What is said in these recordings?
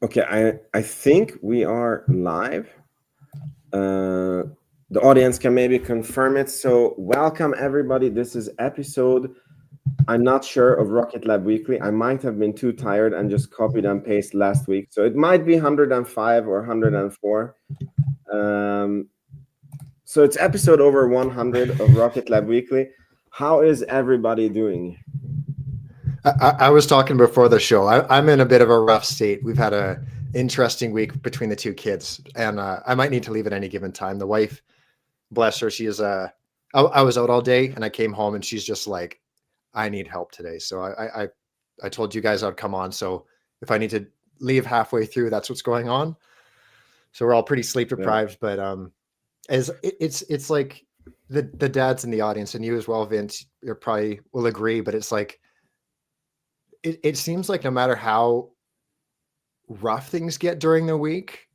Okay, I think we are live. The audience can maybe confirm it. So welcome everybody. This is episode, I'm not sure, of Rocket Lab Weekly. I might have been too tired and just copied and pasted last week. So it might be 105 or 104. So it's episode over 100 of Rocket Lab Weekly. How is everybody doing? I was talking before the show. I'm in a bit of a rough state. We've had a interesting week between the two kids, and I might need to leave at any given time. The wife, bless her, she is I was out all day, and I came home, and she's just like, I need help today. So I told you guys I'd come on. So if I need to leave halfway through, that's what's going on. So we're all pretty sleep deprived, but it's like the dads in the audience, and you as well, Vince, you probably will agree, but it's like. It seems like no matter how rough things get during the week,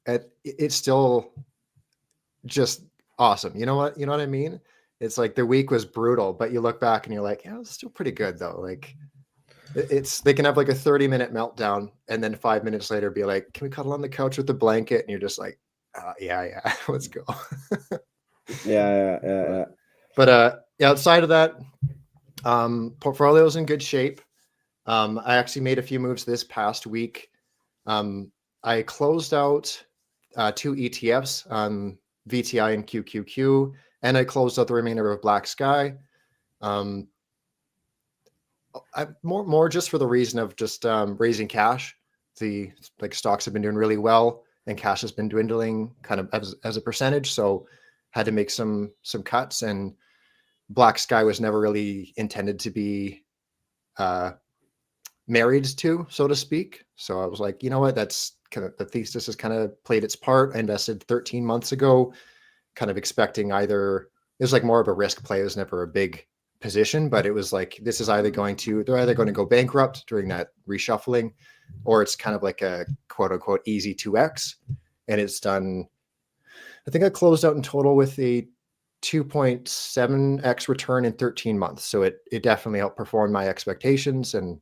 it's still just awesome. You know what I mean? It's like the week was brutal, but you look back and you're like, yeah, it's still pretty good though. Like they can have like a 30-minute meltdown and then 5 minutes later be like, can we cuddle on the couch with the blanket? And you're just like, yeah, let's go. Yeah. But outside of that, portfolio's in good shape. I actually made a few moves this past week. I closed out 2 ETFs on VTI and QQQ, and I closed out the remainder of Black Sky. More just for the reason of just raising cash. The stocks have been doing really well, and cash has been dwindling kind of as a percentage. So had to make some cuts, and Black Sky was never really intended to be married to, so to speak. So I was like, you know what, that's kind of the thesis has kind of played its part. I invested 13 months ago, kind of expecting either it was like more of a risk play. It was never a big position, but it was like they're either going to go bankrupt during that reshuffling, or it's kind of like a quote unquote easy 2x. And it's done, I think I closed out in total with a 2.7x return in 13 months. So it definitely outperformed my expectations, and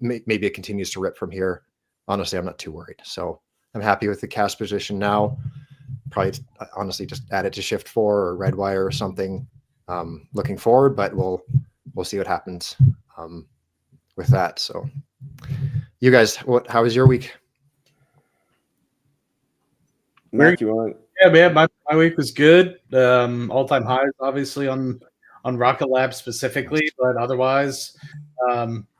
maybe it continues to rip from here. Honestly, I'm not too worried. So I'm happy with the cash position now. Probably honestly just add it to Shift 4 or Redwire or something looking forward, but we'll see what happens with that. So you guys, how was your week? Matt, you want? Yeah, man, my week was good. All-time highs, obviously, on Rocket Lab specifically, but otherwise,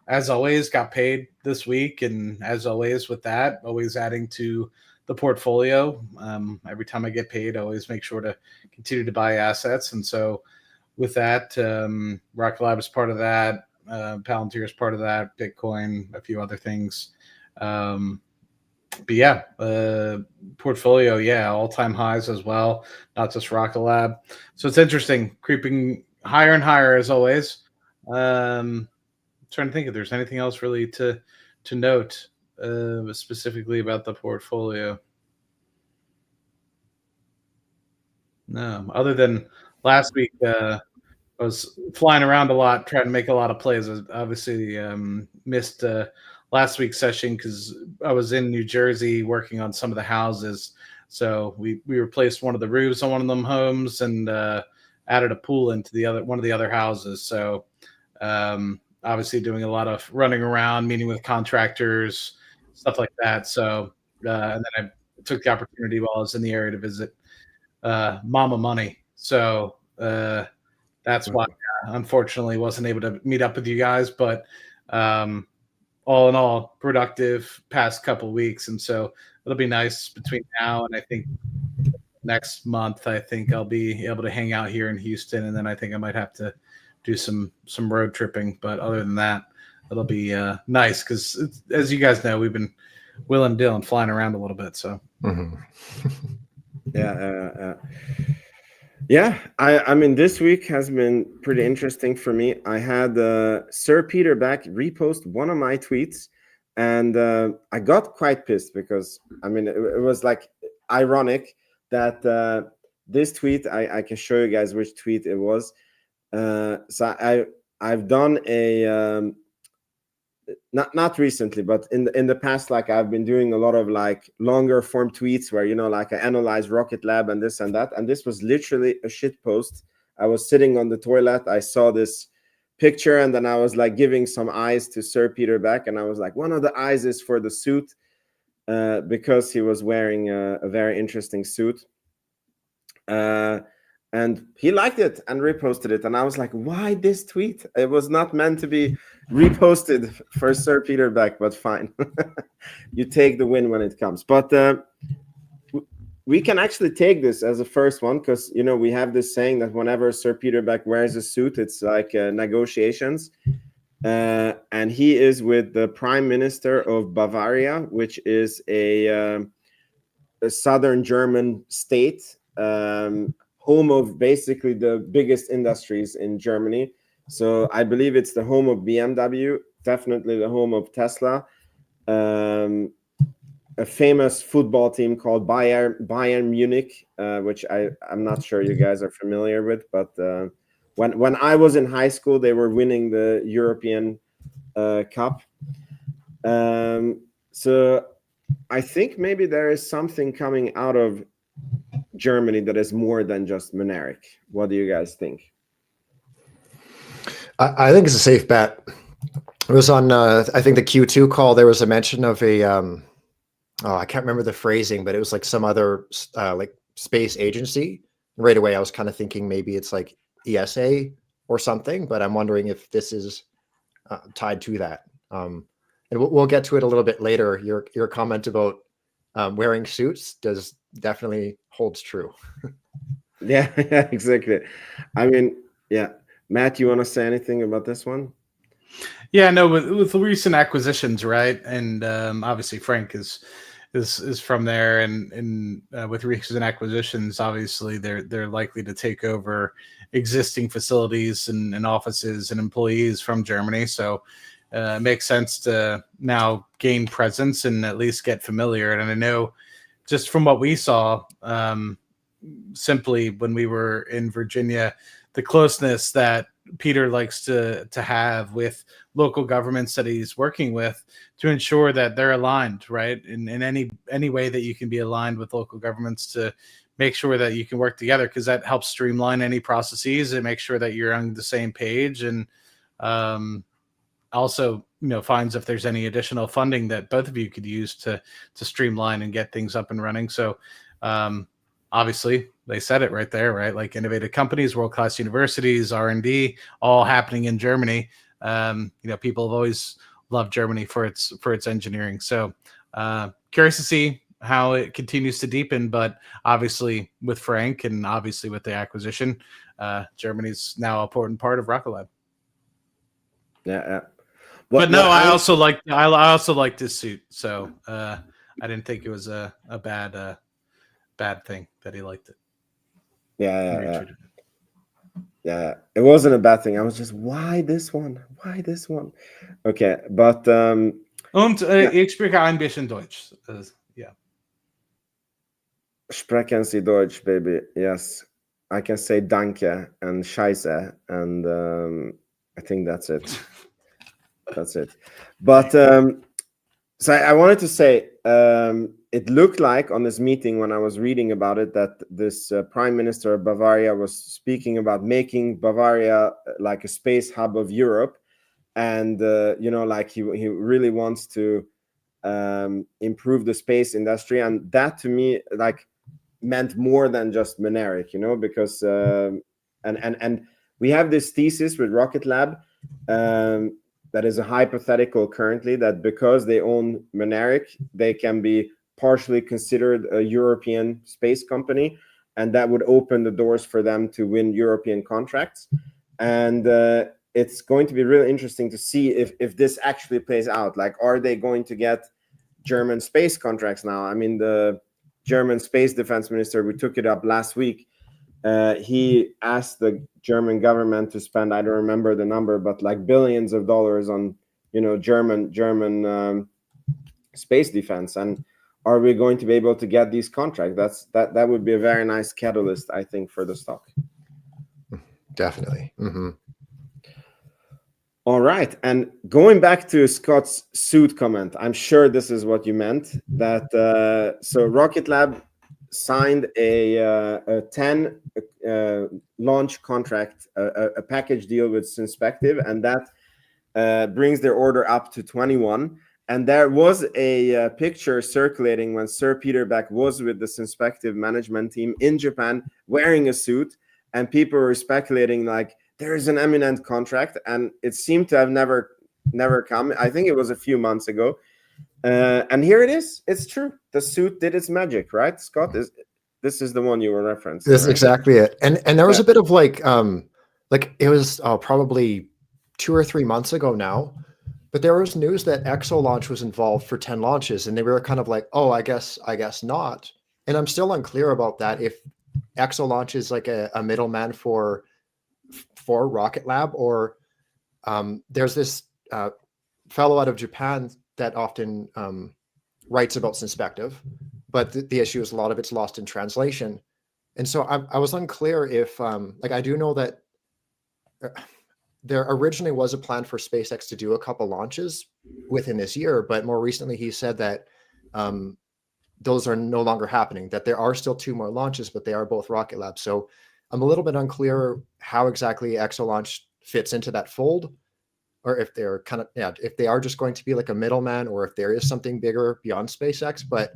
as always, got paid this week, and as always with that, always adding to the portfolio. Every time I get paid, I always make sure to continue to buy assets, and so with that, Rocket Lab is part of that. Palantir is part of that. Bitcoin, a few other things. But yeah, portfolio, all-time highs as well, not just Rocket Lab. So it's interesting, creeping higher and higher as always. Trying to think if there's anything else really to note specifically about the portfolio. No, other than last week, I was flying around a lot, trying to make a lot of plays. I obviously missed last week's session because I was in New Jersey working on some of the houses. So we replaced one of the roofs on one of them homes and added a pool into one of the other houses. So obviously doing a lot of running around, meeting with contractors, stuff like that. So and then I took the opportunity while I was in the area to visit Mama Money. So that's why unfortunately wasn't able to meet up with you guys, but all in all, productive past couple weeks, and so it'll be nice between now and I think next month. I think I'll be able to hang out here in Houston, and then I think I might have to do some road tripping. But other than that, it'll be nice because, as you guys know, we've been Will and Dylan flying around a little bit. So Yeah, I mean, this week has been pretty interesting for me. I had Sir Peter Beck repost one of my tweets, and I got quite pissed because, I mean, it was like ironic that this tweet, I can show you guys which tweet it was. So I've done a not recently, but in the past, like I've been doing a lot of like longer form tweets where, you know, like I analyze Rocket Lab and this and that, and this was literally a shit post. I was sitting on the toilet, I saw this picture, and then I was like giving some eyes to Sir Peter Beck, and I was like, one of the eyes is for the suit, because he was wearing a very interesting suit. And he liked it and reposted it, and I was like, why this tweet? It was not meant to be reposted for Sir Peter Beck, but fine. You take the win when it comes. But we can actually take this as a first one, because, you know, we have this saying that whenever Sir Peter Beck wears a suit, it's like negotiations. And he is with the Prime Minister of Bavaria, which is a southern German state, home of basically the biggest industries in Germany. So I believe it's the home of BMW, definitely the home of Tesla, a famous football team called Bayern Munich, which I'm not sure you guys are familiar with, but when I was in high school, they were winning the European Cup. So I think maybe there is something coming out of Germany that is more than just Mynaric. What do you guys think? I think it's a safe bet. It was on, I think the Q2 call, there was a mention of a, I can't remember the phrasing, but it was like some other like space agency. Right away, I was kind of thinking maybe it's like ESA or something, but I'm wondering if this is tied to that. And we'll get to it a little bit later. Your comment about wearing suits definitely holds true. Yeah, exactly. I mean, yeah. Matt, you want to say anything about this one? Yeah, no, with the recent acquisitions, right? And obviously Frank is from there, and with recent acquisitions, obviously they're likely to take over existing facilities and offices and employees from Germany. So it makes sense to now gain presence and at least get familiar. And I know just from what we saw, simply when we were in Virginia, the closeness that Peter likes to have with local governments that he's working with to ensure that they're aligned, right? In any way that you can be aligned with local governments to make sure that you can work together, because that helps streamline any processes and make sure that you're on the same page. And also, you know, finds if there's any additional funding that both of you could use to streamline and get things up and running. So obviously they said it right there, right? Like innovative companies, world-class universities, R&D, all happening in Germany. You know, people have always loved Germany for its engineering. So curious to see how it continues to deepen, but obviously with Frank and obviously with the acquisition, Germany's now an important part of Rocket Lab. Yeah. But no, I also liked his suit. So I didn't think it was a bad thing that he liked it. Yeah. It wasn't a bad thing. I was just, why this one? Okay, but ich spreche ein bisschen Deutsch. Yeah. Sprechen Sie Deutsch, baby. Yes, I can say danke and scheiße, and I think that's it. But so I wanted to say, it looked like on this meeting when I was reading about it that this Prime Minister of Bavaria was speaking about making Bavaria like a space hub of Europe, and you know, like he really wants to improve the space industry, and that to me like meant more than just Mynaric, you know, because and we have this thesis with Rocket Lab. That is a hypothetical currently, that because they own Mynaric, they can be partially considered a European space company, and that would open the doors for them to win European contracts. And it's going to be really interesting to see if this actually plays out. Like, are they going to get German space contracts now? I mean, the German space defense minister, we took it up last week, he asked the German government to spend, I don't remember the number, but like billions of dollars on, you know, German space defense. And are we going to be able to get these contracts? That would be a very nice catalyst, I think, for the stock. Definitely. Mm-hmm. All right. And going back to Scott's suit comment, I'm sure this is what you meant. That so Rocket Lab signed a 10 launch contract, a package deal with Synspective, and that brings their order up to 21. And there was a picture circulating when Sir Peter Beck was with the Synspective management team in Japan wearing a suit, and people were speculating like, there is an imminent contract, and it seemed to have never come. I think it was a few months ago, and here it is. It's true. The suit did its magic, right, Scott? This is the one you were referencing? This is right? exactly it. And there was a bit of like it was probably 2 or 3 months ago now, but there was news that EXO launch was involved for 10 launches, and they were kind of like, oh, I guess not. And I'm still unclear about that, if EXO launch is like a middleman for Rocket Lab, or there's this fellow out of Japan that often writes about Synspective, but the issue is a lot of it's lost in translation. And so I was unclear if like, I do know that there originally was a plan for SpaceX to do a couple launches within this year, but more recently he said that those are no longer happening, that there are still 2 more launches, but they are both Rocket Lab. So I'm a little bit unclear how exactly EXO launch fits into that fold, or if they're kind of, if they are just going to be like a middleman, or if there is something bigger beyond SpaceX. But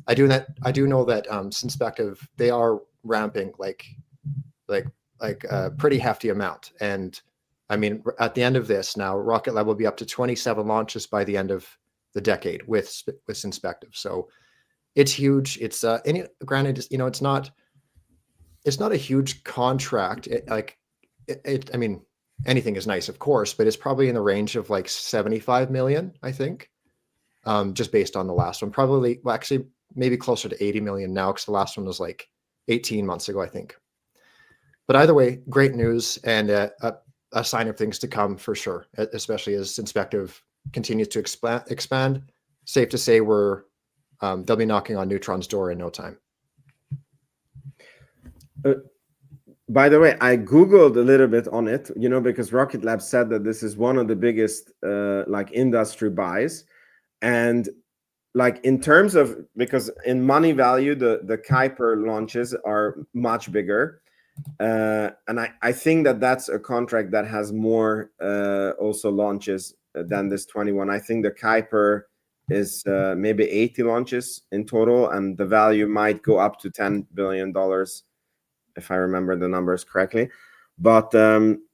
I do know that Synspective, they are ramping like a pretty hefty amount. And I mean, at the end of this now, Rocket Lab will be up to 27 launches by the end of the decade with Synspective. So it's huge. It's granted, it's not a huge contract. I mean, anything is nice, of course, but it's probably in the range of like 75 million, I think, just based on the last one. Probably, well, actually, maybe closer to 80 million now, because the last one was like 18 months ago, I think. But either way, great news, and a sign of things to come for sure, especially as Synspective continues to expand. Safe to say they'll be knocking on Neutron's door in no time. By the way, I Googled a little bit on it, because Rocket Lab said that this is one of the biggest like industry buys. And like in terms of, because in money value, the Kuiper launches are much bigger. And I think that that's a contract that has more also launches than this 21. I think the Kuiper is maybe 80 launches in total, and the value might go up to $10 billion, if I remember the numbers correctly. But Starlink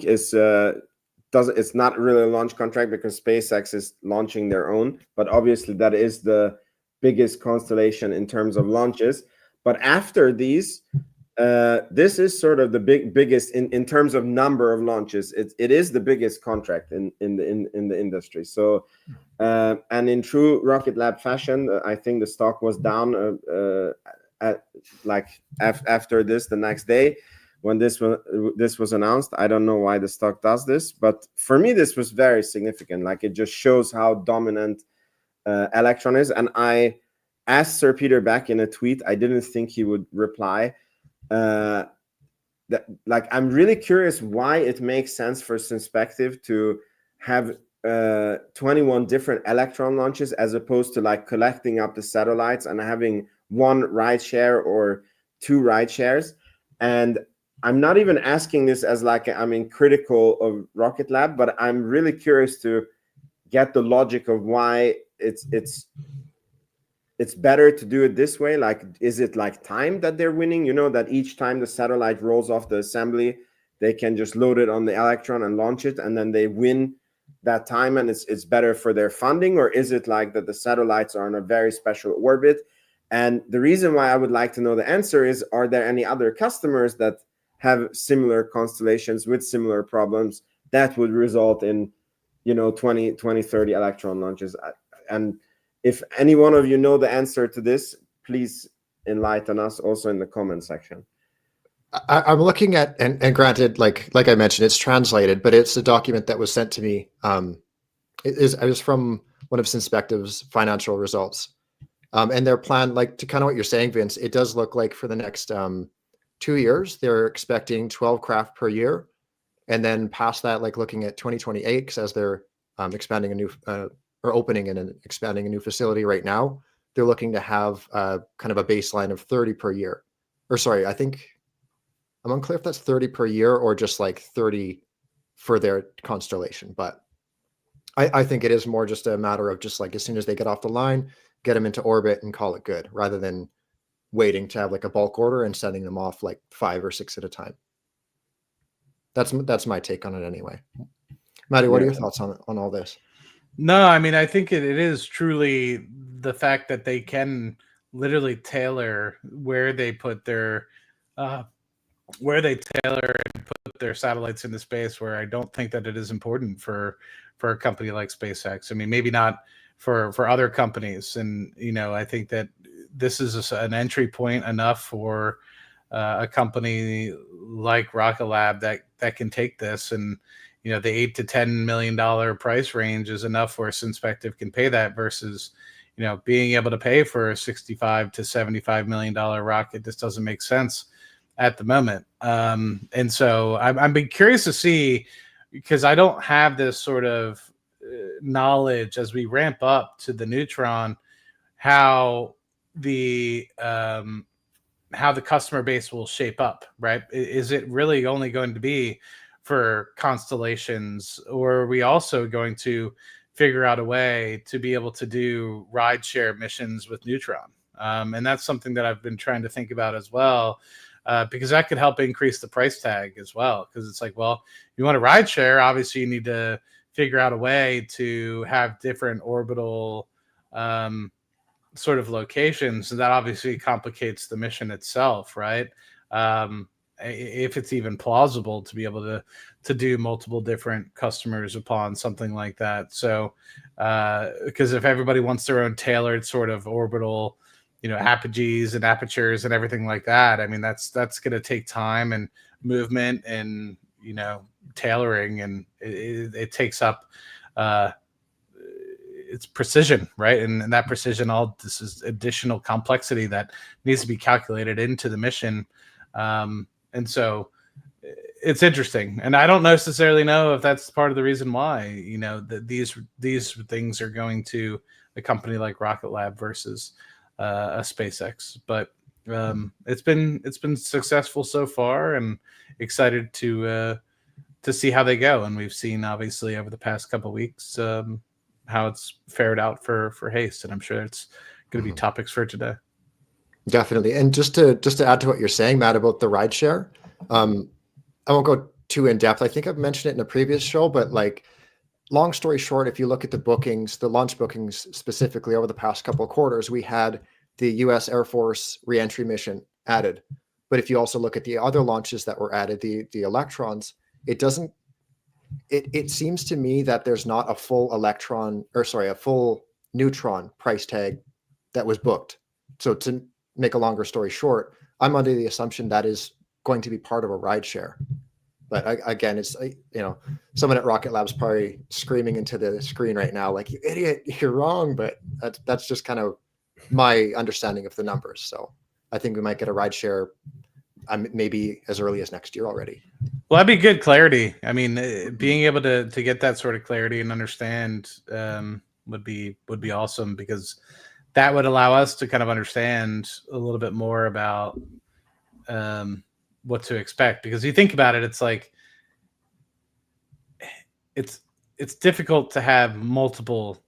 is it's not really a launch contract because SpaceX is launching their own, but obviously that is the biggest constellation in terms of launches. But after these, this is sort of the biggest in terms of number of launches. It is the biggest contract in the industry. So and in true Rocket Lab fashion, I think the stock was down after this the next day when this was announced. I don't know why the stock does this, but for me this was very significant. Like, it just shows how dominant Electron is. And I asked Sir Peter Beck in a tweet. I didn't think he would reply. I'm really curious why it makes sense for Synspective to have 21 different Electron launches as opposed to like collecting up the satellites and having one ride share or 2 ride shares. And I'm not even asking this as critical of Rocket Lab, but I'm really curious to get the logic of why it's better to do it this way. Like, is it like time that they're winning? That each time the satellite rolls off the assembly, they can just load it on the Electron and launch it, and then they win that time, and it's better for their funding? Or is it like that the satellites are on a very special orbit? And the reason why I would like to know the answer is, are there any other customers that have similar constellations with similar problems that would result in 20, 30 Electron launches? And if any one of you know the answer to this, please enlighten us also in the comment section. I'm looking at, and granted, like I mentioned, it's translated, but it's a document that was sent to me. It was from one of Synspective's financial results. And their plan, like, to kind of what you're saying, Vince, it does look like for the next 2 years, they're expecting 12 craft per year. And then past that, like looking at 2028, because as they're expanding a new or opening and expanding a new facility right now, they're looking to have kind of a baseline of 30 per year. Or sorry, I think I'm unclear if that's 30 per year or just like 30 for their constellation. But I think it is more just a matter of just like as soon as they get off the line, get them into orbit and call it good, rather than waiting to have like a bulk order and sending them off like 5 or 6 at a time. That's my take on it anyway. Maddie, what are your thoughts on all this? No, I mean, I think it is truly the fact that they can literally tailor where they put their satellites into space, where I don't think that it is important for a company like SpaceX. I mean, maybe not for other companies. And, I think that this is an entry point enough for a company like Rocket Lab that can take this, and the $8 to $10 million price range is enough where Synspective can pay that, versus being able to pay for a $65 to $75 million rocket. This doesn't make sense at the moment. And so I'm been curious to see, because I don't have this sort of knowledge as we ramp up to the Neutron, how the customer base will shape up, right? Is it really only going to be for constellations, or are we also going to figure out a way to be able to do rideshare missions with Neutron? And that's something that I've been trying to think about as well, because that could help increase the price tag as well. Because it's like, well, you want a rideshare, obviously you need to figure out a way to have different orbital sort of locations, and that obviously complicates the mission itself, right? If it's even plausible to be able to do multiple different customers upon something like that. So because if everybody wants their own tailored sort of orbital, apogees and apertures and everything like that, I mean, that's going to take time and movement and tailoring, and it takes up it's precision, right? And that precision, all this is additional complexity that needs to be calculated into the mission. And so it's interesting, and I don't necessarily know if that's part of the reason why that these things are going to a company like Rocket Lab versus a SpaceX. But it's been successful so far, and excited to see how they go. And we've seen obviously over the past couple of weeks how it's fared out for HASTE, and I'm sure it's going to be topics for today. Definitely. And just to add to what you're saying, Matt, about the rideshare, I won't go too in depth. I think I've mentioned it in a previous show, but like, long story short, if you look at the bookings, the launch bookings specifically over the past couple of quarters, we had the U.S. Air Force reentry mission added. But if you also look at the other launches that were added, the Electrons, it seems to me that there's not a full a full Neutron price tag that was booked. So to make a longer story short, I'm under the assumption that is going to be part of a rideshare. But again, it's someone at Rocket Lab's probably screaming into the screen right now, like, "You idiot, you're wrong." But that's just kind of my understanding of the numbers. So I think we might get a rideshare maybe as early as next year already. Well, that'd be good clarity. I mean, being able to get that sort of clarity and understand would be awesome, because that would allow us to kind of understand a little bit more about what to expect. Because you think about it, it's like it's difficult to have multiple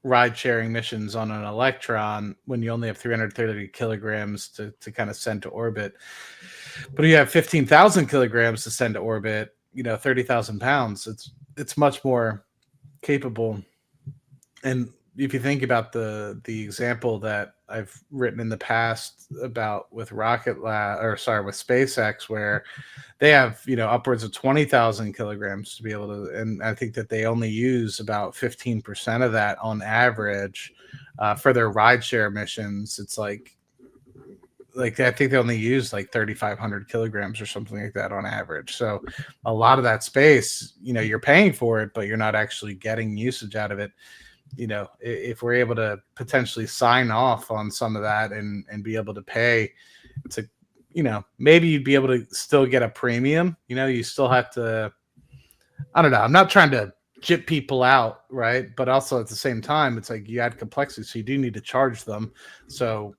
ride sharing missions on an Electron when you only have 330 kilograms to kind of send to orbit. But you have 15,000 kilograms to send to orbit, 30,000 pounds. It's much more capable. And if you think about the example that I've written in the past about with with SpaceX, where they have, upwards of 20,000 kilograms to be able to, and I think that they only use about 15% of that on average for their rideshare missions. It's like I think they only use like 3,500 kilograms or something like that on average. So a lot of that space, you're paying for it, but you're not actually getting usage out of it. If we're able to potentially sign off on some of that and be able to pay to, maybe you'd be able to still get a premium. You still have to I don't know. I'm not trying to chip people out, right? But also at the same time, it's like you add complexity, so you do need to charge them. So,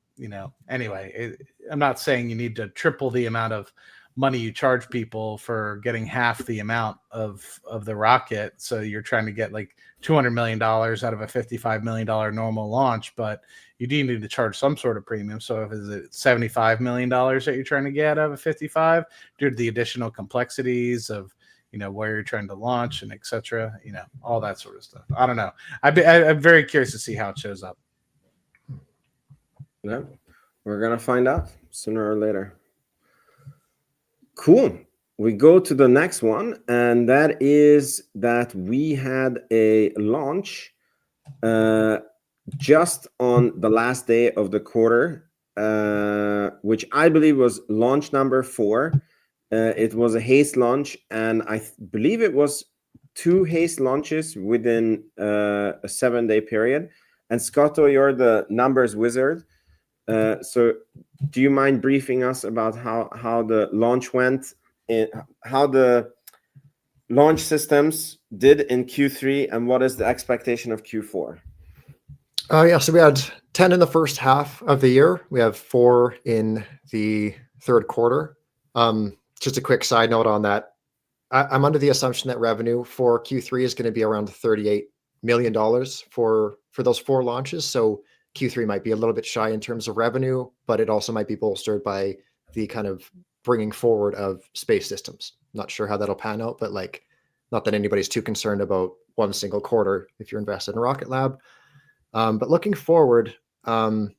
anyway, I'm not saying you need to triple the amount of money you charge people for getting half the amount of the rocket. So you're trying to get like $200 million out of a $55 million normal launch, but you do need to charge some sort of premium. So if it's $75 million that you're trying to get out of a 55 due to the additional complexities of where you're trying to launch and etc. All that sort of stuff. I don't know. I'm very curious to see how it shows up. Yeah, we're gonna find out sooner or later. Cool. We go to the next one, and that is that we had a launch just on the last day of the quarter, which I believe was launch number 4. It was a haste launch, and I believe it was 2 haste launches within a 7-day period. And Scotto, you're the numbers wizard. So do you mind briefing us about how the launch went, how the launch systems did in Q3, and what is the expectation of Q4? Yeah, so we had 10 in the first half of the year. We have 4 in the third quarter. Just a quick side note on that. I'm under the assumption that revenue for Q3 is going to be around $38 million for those 4 launches. So Q3 might be a little bit shy in terms of revenue, but it also might be bolstered by the kind of bringing forward of space systems. Not sure how that'll pan out, but not that anybody's too concerned about one single quarter if you're invested in Rocket Lab. But looking forward, I'll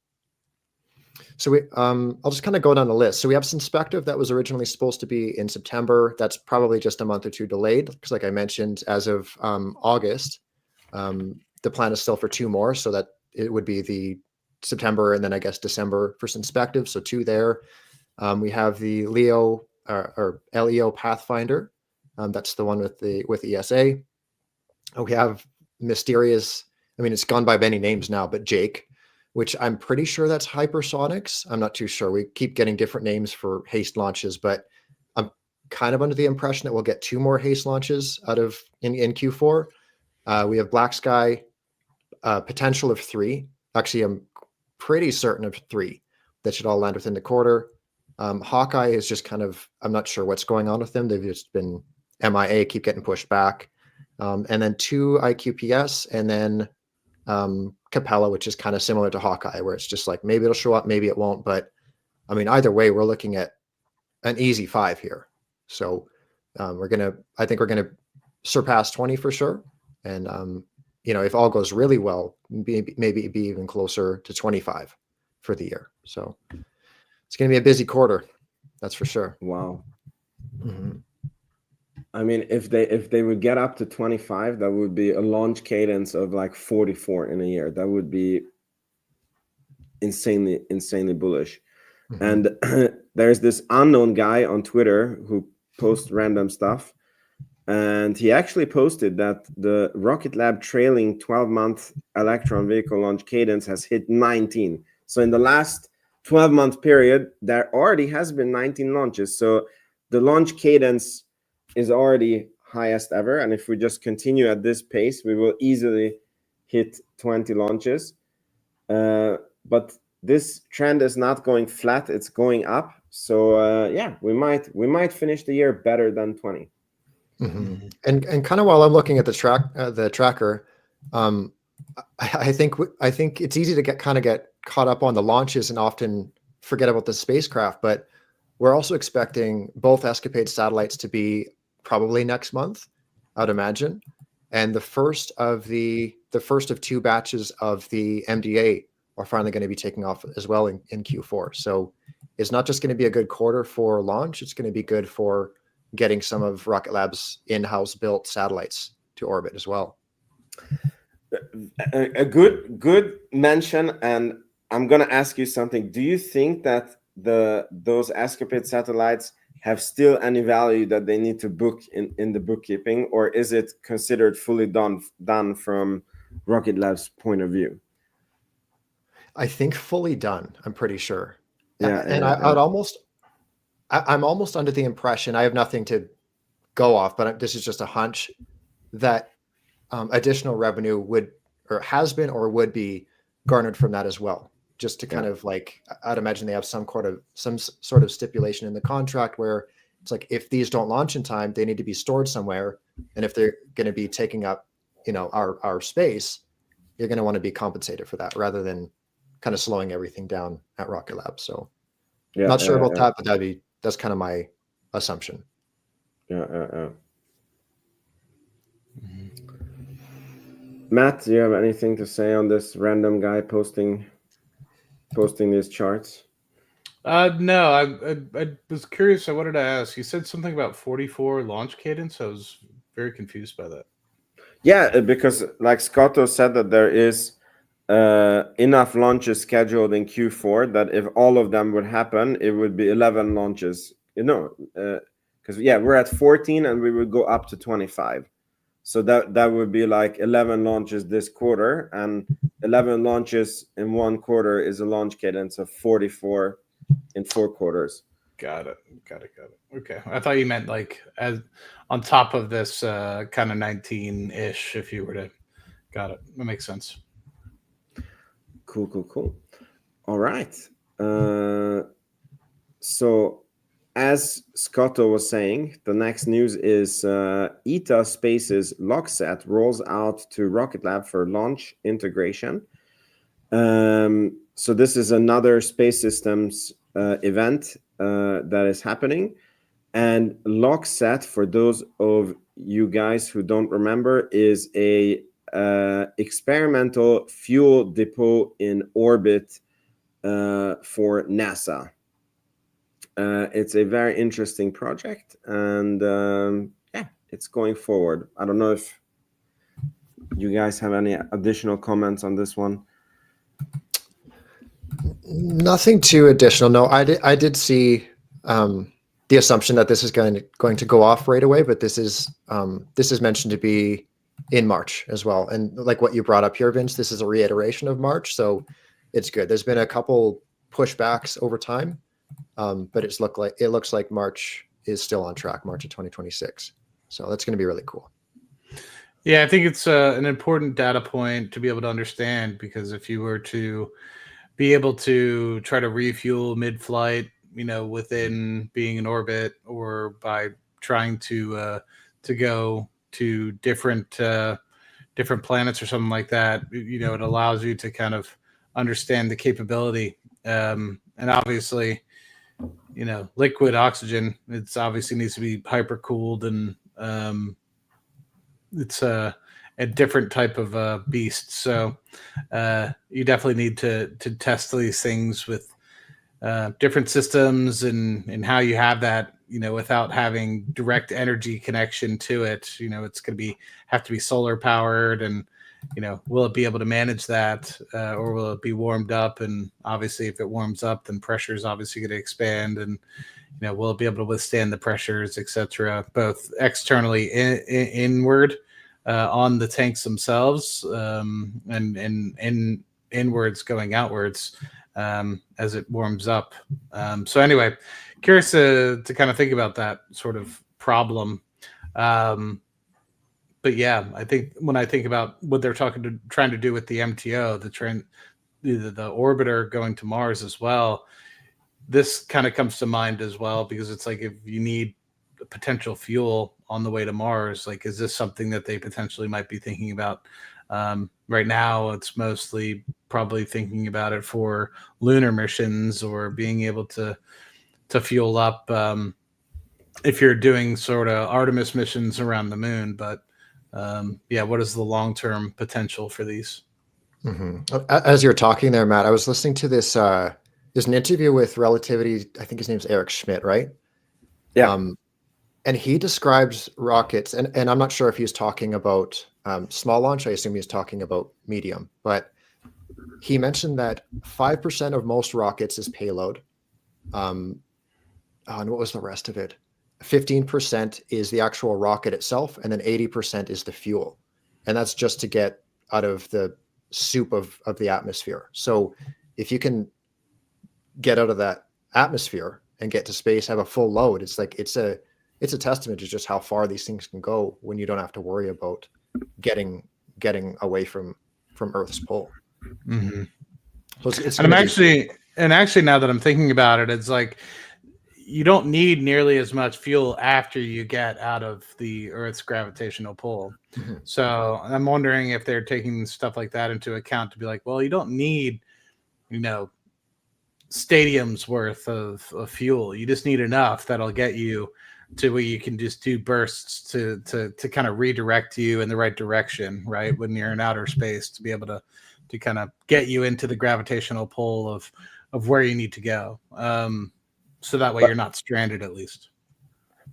just kind of go down the list. So we have Synspective that was originally supposed to be in September. That's probably just a month or 2 delayed because, like I mentioned, as of August, the plan is still for 2 more, so that it would be the September and then I guess December for Synspective. So 2 there. We have the LEO or LEO Pathfinder. That's the one with ESA. We have Mysterious. I mean, it's gone by many names now, but Jake, which I'm pretty sure that's Hypersonics. I'm not too sure. We keep getting different names for haste launches, but I'm kind of under the impression that we'll get 2 more haste launches in Q4. We have Black Sky, potential of 3. Actually, I'm pretty certain of 3 that should all land within the quarter. Hawkeye is just kind of, I'm not sure what's going on with them. They've just been MIA, keep getting pushed back. And then 2 IQPS, and then Capella, which is kind of similar to Hawkeye, where it's just like maybe it'll show up, maybe it won't. But I mean, either way, we're looking at an easy 5 here. So I think we're gonna surpass 20 for sure. And if all goes really well, maybe be even closer to 25 for the year. So it's gonna be a busy quarter, that's for sure. Wow. Mm-hmm. I mean, if they would get up to 25, that would be a launch cadence of like 44 in a year. That would be insanely bullish. Mm-hmm. And there's this unknown guy on Twitter who posts random stuff, and he actually posted that the Rocket Lab trailing 12-month Electron vehicle launch cadence has hit 19. So in the last 12-month period, there already has been 19 launches. So the launch cadence is already highest ever, and if we just continue at this pace, we will easily hit 20 launches. But this trend is not going flat; it's going up. So we might finish the year better than 20. Mm-hmm. And kind of while I'm looking at the tracker, I think it's easy to get caught up on the launches and often forget about the spacecraft. But we're also expecting both Escapade satellites to be probably next month, I'd imagine. And the first of 2 batches of the MDA are finally going to be taking off as well in Q4. So it's not just going to be a good quarter for launch, it's going to be good for getting some of Rocket Lab's in-house built satellites to orbit as well. A good mention, and I'm going to ask you something. Do you think that those Escapade satellites have still any value that they need to book in the bookkeeping, or is it considered fully done from Rocket Lab's point of view? I think fully done, I'm pretty sure. Yeah, and I'm almost under the impression, I have nothing to go off, but this is just a hunch that additional revenue would, or has been, or would be garnered from that as well. Just to kind of like, I'd imagine they have some sort of stipulation in the contract where it's like, if these don't launch in time, they need to be stored somewhere. And if they're going to be taking up, our space, you're going to want to be compensated for that rather than kind of slowing everything down at Rocket Lab. So not sure about that, but that's kind of my assumption. Matt, do you have anything to say on this random guy posting these charts? No, I was curious. I wanted to ask. You said something about 44 launch cadence. I was very confused by that. Yeah, because like Scotto said that there is enough launches scheduled in Q4 that if all of them would happen, it would be 11 launches. Because we're at 14 and we would go up to 25. So that would be like 11 launches this quarter, and 11 launches in one quarter is a launch cadence of 44 in 4 quarters. Got it. Okay. I thought you meant like as on top of this kind of 19-ish, if you were to. Got it. That makes sense. Cool. All right. So as Scotto was saying, the next news is ETA Space's Lockset rolls out to Rocket Lab for launch integration. So this is another Space Systems event that is happening. And Lockset, for those of you guys who don't remember, is a experimental fuel depot in orbit for NASA. It's a very interesting project, and it's going forward. I don't know if you guys have any additional comments on this one. Nothing too additional. No, I did see the assumption that this is going to go off right away, but this is mentioned to be in March as well. And like what you brought up here, Vince, this is a reiteration of March, so it's good. There's been a couple pushbacks over time, but it looks like March is still on track, March of 2026. So that's going to be really cool. Yeah, I think it's an important data point to be able to understand, because if you were to be able to try to refuel mid-flight, within being in orbit, or by trying to go to different planets or something like that, it allows you to kind of understand the capability. And obviously, liquid oxygen, it's obviously needs to be hyper cooled, and it's a different type of beast. So you definitely need to test these things with different systems and how you have that, without having direct energy connection to it. It's going to have to be solar powered, and will it be able to manage that, or will it be warmed up? And obviously, if it warms up, then pressure is obviously going to expand, and will it be able to withstand the pressures, etc., both externally inward on the tanks themselves, and inwards going outwards as it warms up. So anyway, curious to kind of think about that sort of problem. But yeah, I think when I think about what they're trying to do with the MTO, the orbiter going to Mars as well, this kind of comes to mind as well, because it's like, if you need potential fuel on the way to Mars, like, is this something that they potentially might be thinking about? Right now, it's mostly probably thinking about it for lunar missions, or being able to fuel up if you're doing sort of Artemis missions around the moon. But what is the long-term potential for these? Mm-hmm. As you're talking there, Matt, I was listening to this. There's an interview with Relativity. I think his name's Eric Schmidt, right? Yeah. And he describes rockets, and I'm not sure if he's talking about small launch. I assume he's talking about medium, but he mentioned that 5% of most rockets is payload. And what was the rest of it? 15% is the actual rocket itself, and then 80% is the fuel. And that's just to get out of the soup of the atmosphere. So if you can get out of that atmosphere and get to space, have a full load, it's it's a testament to just how far these things can go when you don't have to worry about getting away from Earth's pole. Mm-hmm. So it's And actually now that I'm thinking about it, it's like you don't need nearly as much fuel after you get out of the Earth's gravitational pull. Mm-hmm. So I'm wondering if they're taking stuff like that into account to be like, well, you don't need, stadiums worth of fuel. You just need enough that'll get you to where you can just do bursts to kind of redirect you in the right direction, right? When you're in outer space, to be able to kind of get you into the gravitational pull of where you need to go. So that way you're not stranded, at least.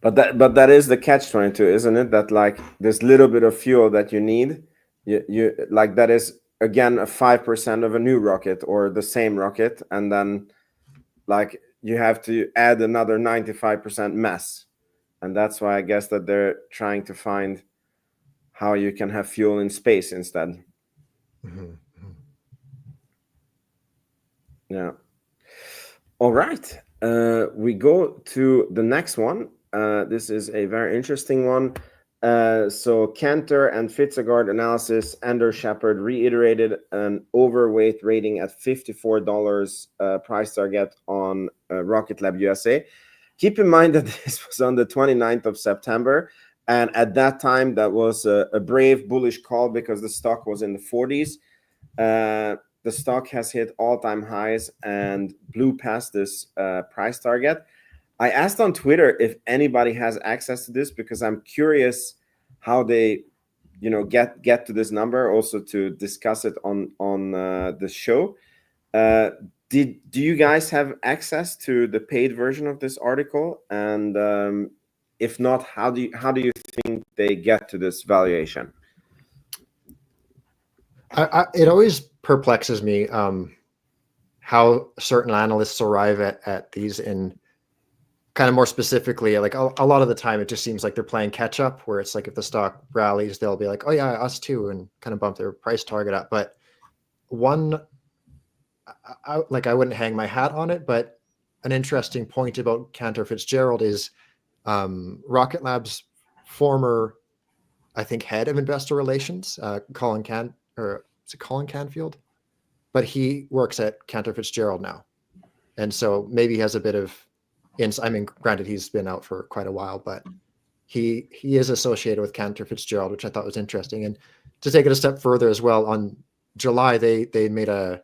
But that is the catch-22, isn't it? That like this little bit of fuel that you need, you like that is again a 5% of a new rocket or the same rocket, and then like you have to add another 95% mass, and that's why I guess that they're trying to find how you can have fuel in space instead. Mm-hmm. Yeah. All right. We go to the next one. This is a very interesting one. So Cantor and Fitzgerald analysis, Andrew Shepard reiterated an overweight rating at $54 price target on Rocket Lab USA. Keep in mind that this was on the 29th of September. And at that time, that was a brave bullish call because the stock was in the 40s. The stock has hit all-time highs and blew past this price target. I asked on Twitter if anybody has access to this because I'm curious how they, get to this number. Also to discuss it on the show. Do you guys have access to the paid version of this article? And if not, how do you think they get to this valuation? It always perplexes me how certain analysts arrive at these, in kind of more specifically, like a lot of the time it just seems like they're playing catch up, where it's like if the stock rallies, they'll be like, oh yeah, us too, and kind of bump their price target up. But I wouldn't hang my hat on it, but an interesting point about Cantor Fitzgerald is Rocket Lab's former, I think, head of investor relations, Colin Canfield, but he works at Cantor Fitzgerald now, and so maybe he has a bit of I mean, granted, he's been out for quite a while, but he is associated with Cantor Fitzgerald, which I thought was interesting. And to take it a step further as well, on July they made a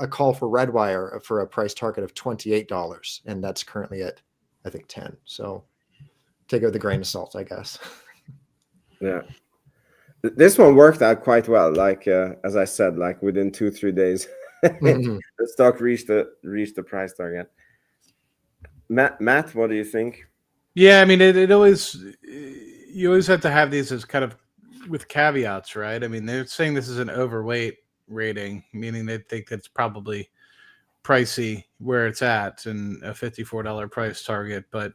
call for Redwire for a price target of $28, and that's currently at, I think, 10. So take it with a grain of salt, I guess. Yeah, this one worked out quite well. Like as I said, like within 2-3 days, Mm-hmm. the stock reached the price target. Matt, what do you think? Yeah, I mean, it always, you always have to have these as kind of with caveats, right? I mean, they're saying this is an overweight rating, meaning they think that's probably pricey where it's at and a $54 price target, but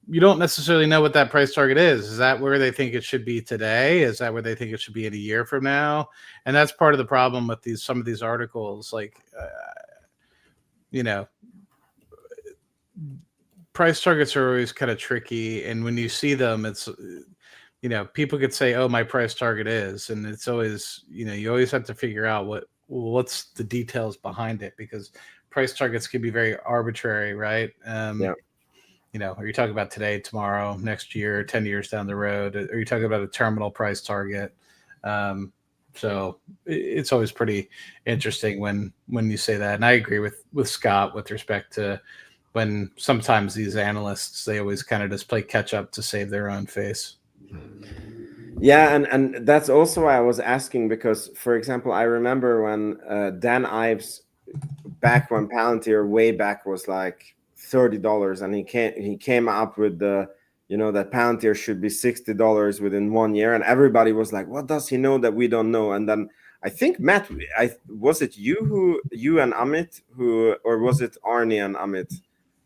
you don't necessarily know what that price target is. Is that where they think it should be today? Is that where they think it should be in a year from now? And that's part of the problem with some of these articles, like, price targets are always kind of tricky, and when you see them, it's people could say, oh, my price target is, and it's always, you always have to figure out what's the details behind it, because price targets can be very arbitrary, right? Yeah. Are you talking about today, tomorrow, next year, 10 years down the road? Are you talking about a terminal price target? So it's always pretty interesting when you say that, and I agree with Scott with respect to when sometimes these analysts, they always kind of just play catch up to save their own face. Yeah, and that's also why I was asking, because, for example, I remember when Dan Ives, back when Palantir way back was like $30, and he came up with the that Palantir should be $60 within 1 year, and everybody was like, what does he know that we don't know? And then I think, Matt, was it you and Amit or was it Arnie and Amit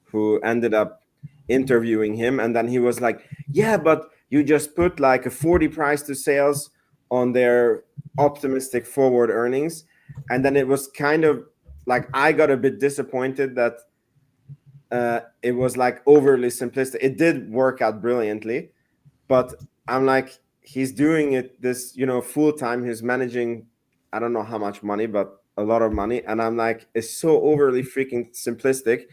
who ended up interviewing him? And then he was like, yeah, but you just put like a 40 price to sales on their optimistic forward earnings. And then it was kind of like, I got a bit disappointed that it was like overly simplistic. It did work out brilliantly, but I'm like, he's doing it this, full time. He's managing, I don't know how much money, but a lot of money. And I'm like, it's so overly freaking simplistic.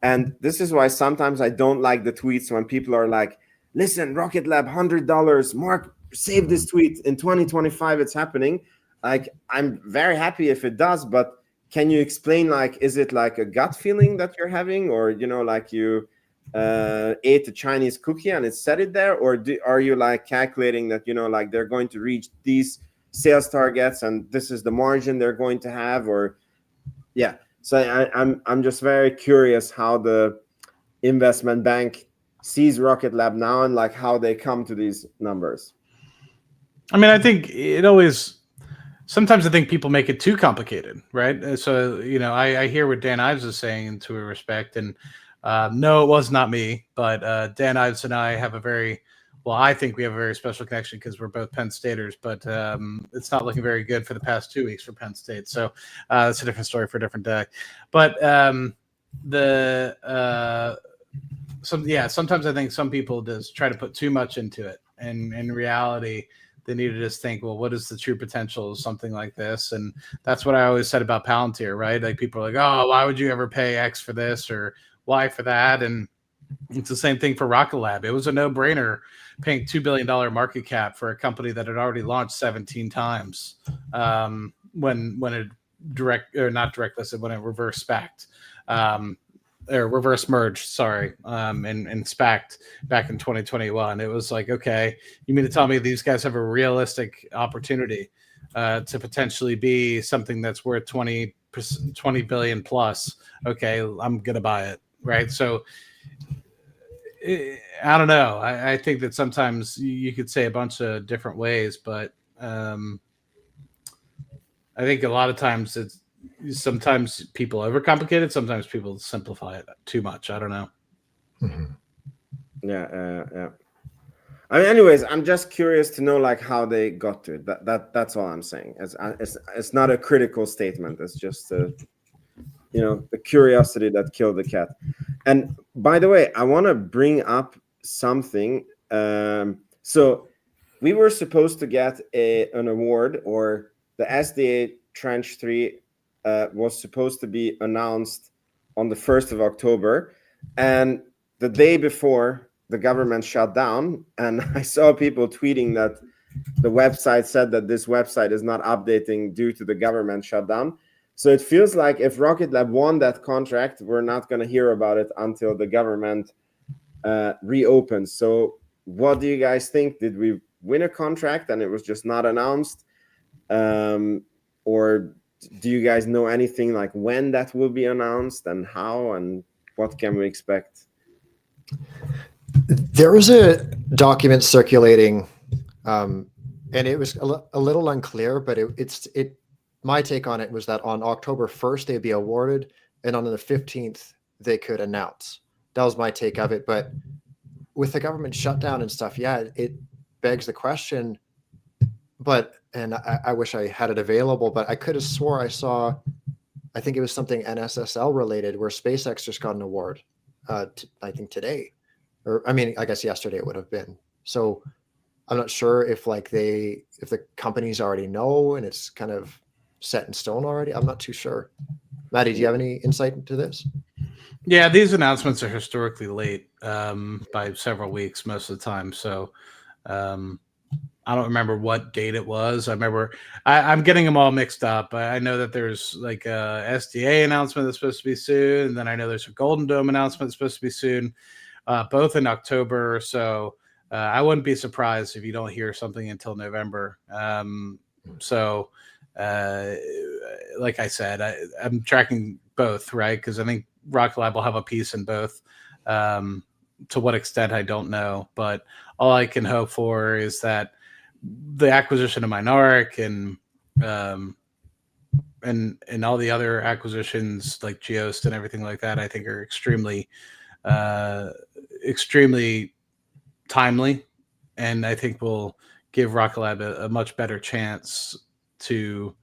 And this is why sometimes I don't like the tweets when people are like, listen, Rocket Lab, $100, Mark, save this tweet. In 2025, it's happening. Like, I'm very happy if it does, but can you explain, like, is it like a gut feeling that you're having, or, like you ate a Chinese cookie and it said it there, or are you like calculating that, like they're going to reach these sales targets and this is the margin they're going to have, or yeah. So I'm just very curious how the investment bank sees Rocket Lab now and like how they come to these numbers. I mean, I think it always. Sometimes I think people make it too complicated, right? So, I hear what Dan Ives is saying to a respect, and no, it was not me, but Dan Ives and I have I think we have a very special connection because we're both Penn Staters, but it's not looking very good for the past 2 weeks for Penn State. So that's a different story for a different day. But sometimes I think some people just try to put too much into it, and in reality, they need to just think, well, what is the true potential of something like this? And that's what I always said about Palantir, right? Like, people are like, oh, why would you ever pay X for this or Y for that? And it's the same thing for Rocket Lab. It was a no-brainer paying $2 billion market cap for a company that had already launched 17 times when it when it reverse SPAC'd. Or reverse merged, sorry, and SPAC'd back in 2021. It was like, okay, you mean to tell me these guys have a realistic opportunity to potentially be something that's worth 20 billion plus? Okay, I'm gonna buy it, right? So I don't know. I think that sometimes you could say a bunch of different ways, but I think a lot of times sometimes people overcomplicate it. Sometimes people simplify it too much. I don't know. Mm-hmm. Yeah. I mean, anyways, I'm just curious to know like how they got to it. That's all I'm saying. It's not a critical statement. It's just the curiosity that killed the cat. And by the way, I want to bring up something. So we were supposed to get an award, or the SDA Tranche 3 was supposed to be announced on the 1st of October. And the day before, the government shut down. And I saw people tweeting that the website said that this website is not updating due to the government shutdown. So it feels like if Rocket Lab won that contract, we're not going to hear about it until the government reopens. So what do you guys think? Did we win a contract and it was just not announced? Or do you guys know anything like when that will be announced and how, and what can we expect? There was a document circulating, and it was a little unclear, but my take on it was that on October 1st, they'd be awarded, and on the 15th, they could announce. That was my take of it. But with the government shutdown and stuff, yeah, it begs the question, and I wish I had it available, but I could have swore I think it was something NSSL related where SpaceX just got an award, I think today, or I guess yesterday it would have been. So I'm not sure if the companies already know and it's kind of set in stone already. I'm not too sure. Maddie, do you have any insight into this? Yeah, these announcements are historically late by several weeks most of the time. So I don't remember what date it was. I remember I'm getting them all mixed up. I know that there's like a SDA announcement that's supposed to be soon. And then I know there's a Golden Dome announcement that's supposed to be soon, both in October. So I wouldn't be surprised if you don't hear something until November. Like I said, I'm tracking both, right? Because I think Rocket Lab will have a piece in both. To what extent, I don't know. But all I can hope for is that the acquisition of Mynaric and all the other acquisitions like Geost and everything like that, I think are extremely timely, and I think will give Rocket Lab a much better chance to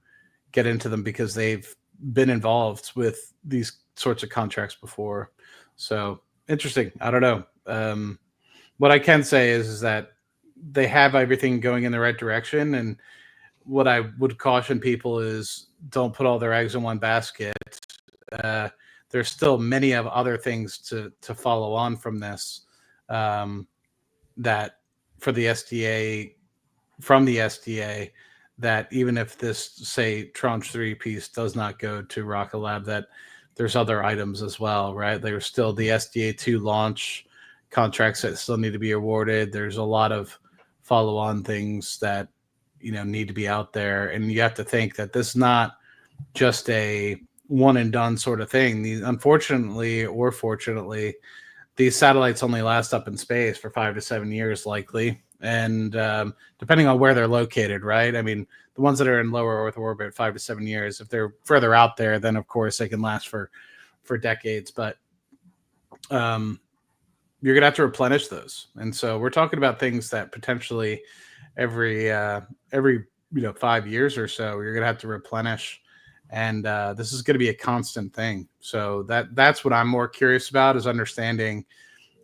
get into them because they've been involved with these sorts of contracts before. So interesting. I don't know. What I can say is that they have everything going in the right direction. And what I would caution people is don't put all their eggs in one basket. There's still many of other things to follow on from this, that for the SDA, from the SDA, that even if this, say, tranche 3 piece does not go to Rocket Lab, that there's other items as well, right? There's still the SDA 2 launch contracts that still need to be awarded. There's a lot of follow-on things that need to be out there, and you have to think that this is not just a one and done sort of thing. Unfortunately or fortunately, these satellites only last up in space for 5 to 7 years likely, and depending on where they're located, right? I mean, the ones that are in lower Earth orbit, 5 to 7 years. If they're further out there, then of course they can last for decades, but you're gonna have to replenish those. And so we're talking about things that potentially every 5 years or so you're gonna have to replenish, and this is gonna be a constant thing. So that's what I'm more curious about, is understanding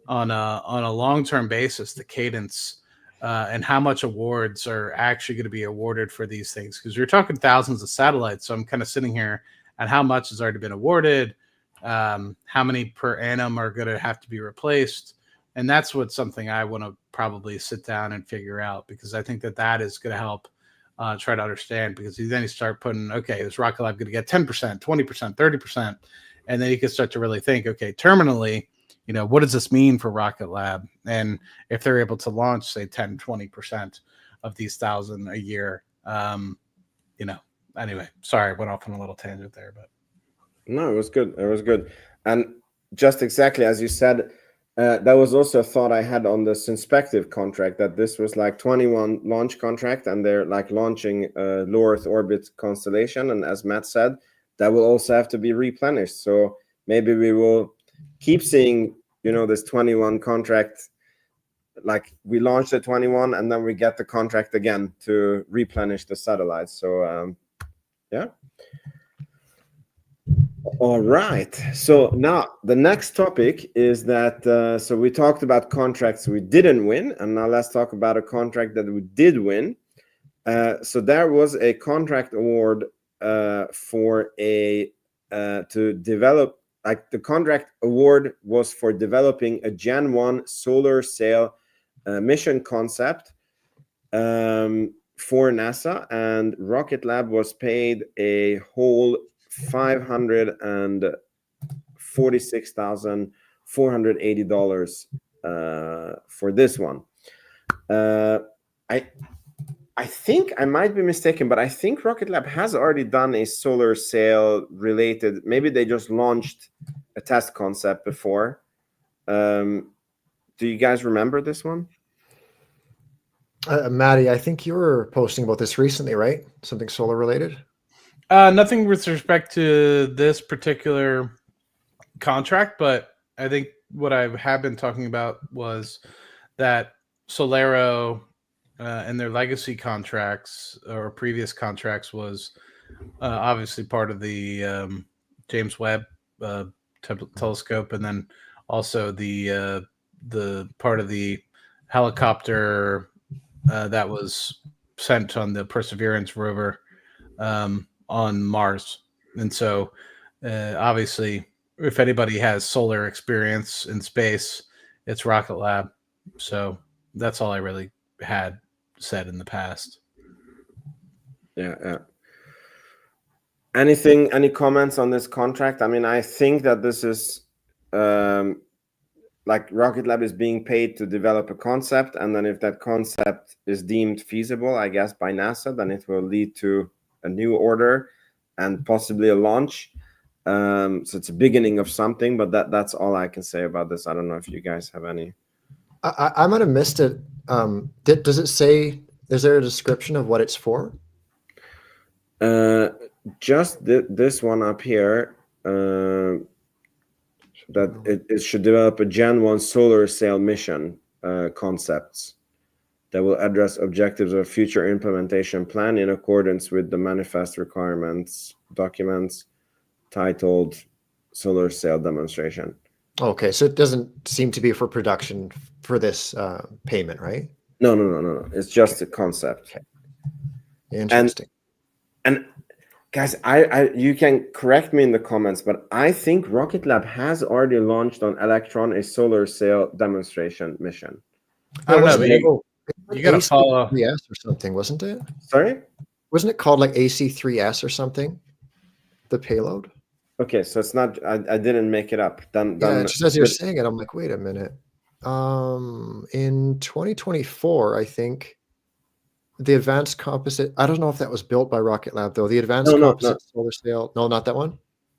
on a long-term basis the cadence and how much awards are actually going to be awarded for these things, because you're talking thousands of satellites. So I'm kind of sitting here at how much has already been awarded, how many per annum are going to have to be replaced, and that's what something I want to probably sit down and figure out, because I think that is going to help try to understand, because then you start putting, okay, is Rocket Lab going to get 10%, 20%, 30%, and then you can start to really think, okay, terminally, what does this mean for Rocket Lab? And if they're able to launch, say, 10, 20% of these 1,000 a year, anyway, sorry, I went off on a little tangent there, but. No, it was good. It was good. And just exactly as you said, that was also a thought I had on the Synspective contract, that this was like 21 launch contract, and they're like launching a low Earth orbit constellation. And as Matt said, that will also have to be replenished. So maybe we will keep seeing, this 21 contract, like we launched the 21 and then we get the contract again to replenish the satellites. So, yeah. All right. So now the next topic is that, so we talked about contracts we didn't win, and now let's talk about a contract that we did win. So there was a contract award for to develop, like the contract award was for developing a Gen 1 solar sail mission concept for NASA, and Rocket Lab was paid a whole $546,480 for this one. I think I might be mistaken, but I think Rocket Lab has already done a solar sail related. Maybe they just launched a test concept before. Do you guys remember this one? Maddie, I think you were posting about this recently, right? Something solar related? Nothing with respect to this particular contract, but I think what I have been talking about was that Solero and their legacy contracts or previous contracts was obviously part of the James Webb telescope, and then also the part of the helicopter that was sent on the Perseverance rover on Mars. And so obviously, if anybody has solar experience in space, it's Rocket Lab. So that's all I really had said in the past. Yeah. Any comments on this contract? I mean, I think that this is like Rocket Lab is being paid to develop a concept, and then if that concept is deemed feasible, I guess, by NASA, then it will lead to a new order and possibly a launch. So it's a beginning of something, but that's all I can say about this. I don't know if you guys have any. I might have missed it. Does it say, is there a description of what it's for? Just this one up here, that it should develop a Gen 1 solar sail mission concepts that will address objectives of future implementation plan in accordance with the manifest requirements documents titled Solar Sail Demonstration. Okay, so it doesn't seem to be for production for this payment, right? No. It's just a concept. Okay. Interesting. And guys, I you can correct me in the comments, but I think Rocket Lab has already launched on Electron a solar sail demonstration mission. I don't know, wasn't but it- you got to follow. AC3S or something, wasn't it? Sorry? Wasn't it called like AC3S or something? The payload? Okay, so it's not. I didn't make it up. Yeah, just as you're saying it, I'm like, wait a minute. In 2024, I think the Advanced Composite. I don't know if that was built by Rocket Lab though. The Advanced No, Composite Solar Sail. No, not that one.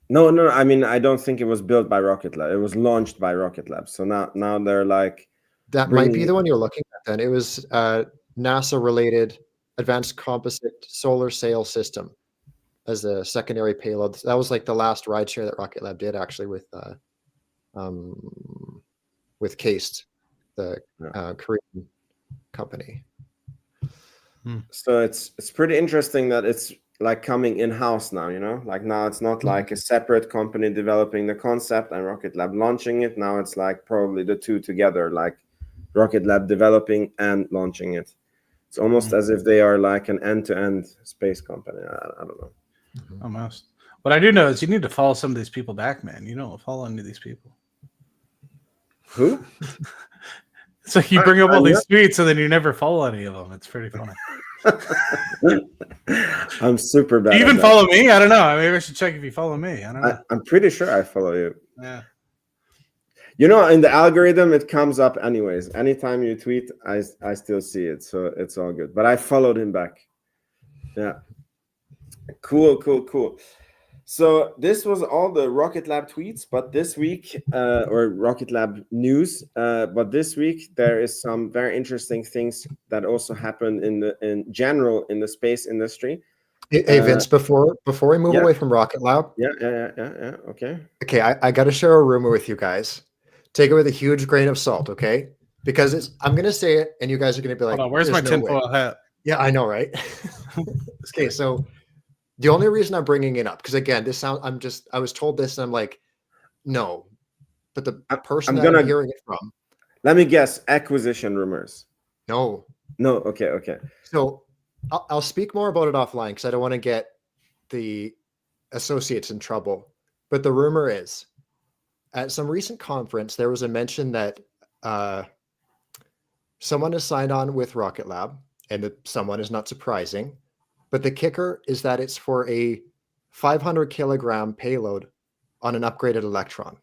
No. I mean, I don't think it was built by Rocket Lab. It was launched by Rocket Lab. So now they're like. That might be the one you're looking at. Then it was NASA related Advanced Composite Solar Sail System as a secondary payload. That was like the last rideshare that Rocket Lab did actually with Cased, the Korean company. So it's pretty interesting that it's like coming in-house now, like now it's not like a separate company developing the concept and Rocket Lab launching it. Now it's like probably the two together, like Rocket Lab developing and launching it. It's almost as if they are like an end-to-end space company. I don't know. Almost. What I do know is you need to follow some of these people back, man. You don't follow any of these people. Who? It's like you bring up all these tweets and then you never follow any of them. It's pretty funny. I'm super bad. Do you even follow me? I don't know. Maybe I should check if you follow me. I don't know. I'm pretty sure I follow you. Yeah. In the algorithm, it comes up anyways. Anytime you tweet, I still see it. So it's all good. But I followed him back. Yeah. Cool. So this was all the Rocket Lab tweets, but this week, or Rocket Lab news, but this week there is some very interesting things that also happened in general in the space industry. Hey Vince, before we move away from Rocket Lab, yeah. Okay, I got to share a rumor with you guys. Take it with a huge grain of salt, okay? Because I'm gonna say it, and you guys are gonna be like, "Hold on, where's my tinfoil hat?" Yeah, I know, right? Okay, so the only reason I'm bringing it up, because again, I was told this, and I'm like, no, but the person I'm hearing it from. Let me guess, acquisition rumors. No. Okay. So I'll speak more about it offline because I don't want to get the associates in trouble. But the rumor is, at some recent conference, there was a mention that someone has signed on with Rocket Lab, and that someone is not surprising. But the kicker is that it's for a 500 kilogram payload on an upgraded Electron.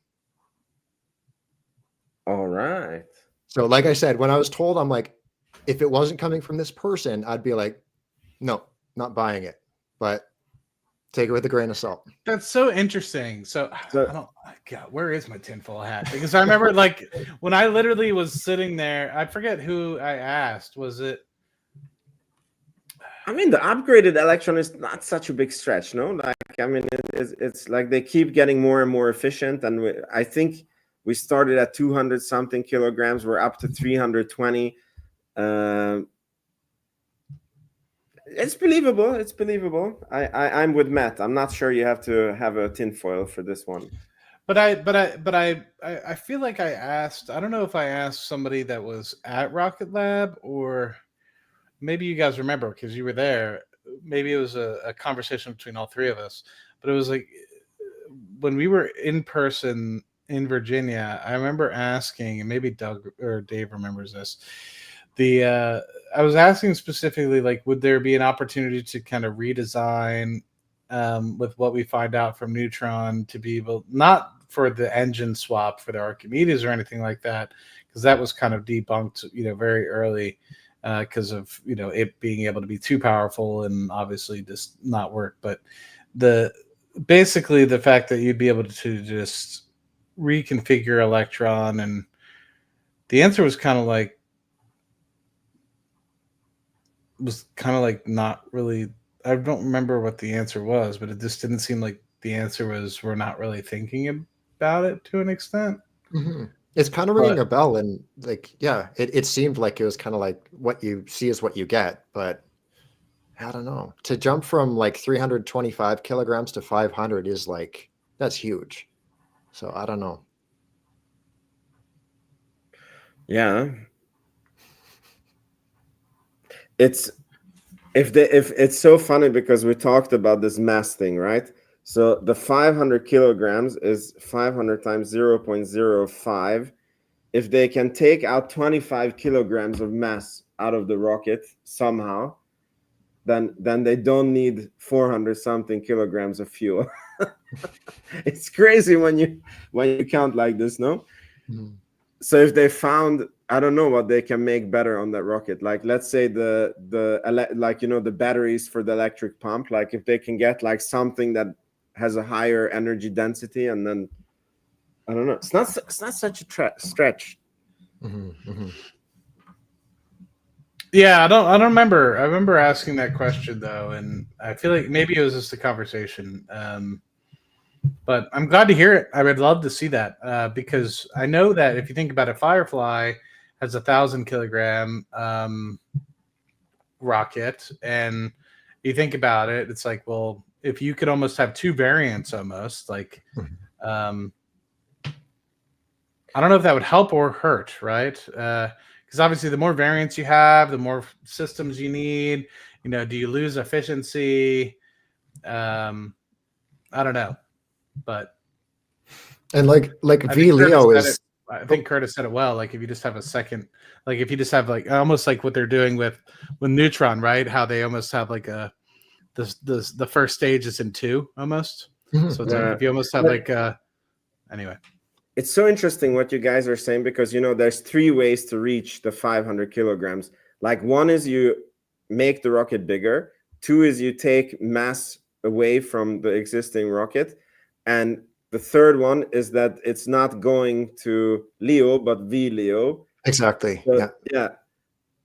All right. So like I said, when I was told, I'm like, if it wasn't coming from this person, I'd be like, no, not buying it. But take it with a grain of salt. That's so interesting. So I don't. God, where is my tinfoil hat? Because I remember, like, when I literally was sitting there, I forget who I asked. Was it? I mean, the upgraded Electron is not such a big stretch, no? Like, I mean, it's like they keep getting more and more efficient, and I think we started at 200 something kilograms. We're up to 320. It's believable. It's believable. I'm with Matt. I'm not sure you have to have a tinfoil for this one. But I feel like I asked. I don't know if I asked somebody that was at Rocket Lab, or maybe you guys remember because you were there. Maybe it was a conversation between all three of us. But it was like when we were in person in Virginia. I remember asking, and maybe Doug or Dave remembers this. I was asking specifically, like, would there be an opportunity to kind of redesign with what we find out from Neutron to be able, not for the engine swap for the Archimedes or anything like that, because that was kind of debunked, very early because of, it being able to be too powerful and obviously just not work. But basically the fact that you'd be able to just reconfigure Electron, and the answer was kind of like, not really. I don't remember what the answer was, but it just didn't seem like the answer was we're not really thinking about it to an extent. Mm-hmm. It's kind of ringing a bell, and like, yeah, it seemed like it was kind of like what you see is what you get, but I don't know. To jump from like 325 kilograms to 500 is like, that's huge. So I don't know. Yeah. It's if it's so funny because we talked about this mass thing, right? So the 500 kilograms is 500 times 0.05. If they can take out 25 kilograms of mass out of the rocket somehow, then they don't need 400 something kilograms of fuel. It's crazy when you count like this, no? Mhm. So if they found, I don't know what they can make better on that rocket, like let's say the like, you know, the batteries for the electric pump, like if they can get like something that has a higher energy density, and then I don't know, it's not such a stretch. Mhm. Mhm. Yeah, I don't remember. I remember asking that question though, and I feel like maybe it was just a conversation. But I'm glad to hear it. I would love to see that because I know that if you think about it, Firefly has 1,000 kilogram rocket, and you think about it, it's like, well, if you could almost have two variants, almost like, Mhm. I don't know if that would help or hurt, right? Because obviously, the more variants you have, the more systems you need. You know, do you lose efficiency? I don't know, but And like I think V Curtis Leo said it. is I oh, think Curtis said it well. Like if you just have a second, like if you just have like almost like what they're doing with Neutron, right? How they almost have like a the first stage is in two almost. mhm. So it's like Yeah, if you almost have but like anyway. it's so interesting what you guys are saying, because you know there's three ways to reach the 500 kilograms. Like one is you make the rocket bigger, two is you take mass away from the existing rocket, and the third one is that it's not going to Leo but VLEO. Exactly. So Yeah. yeah,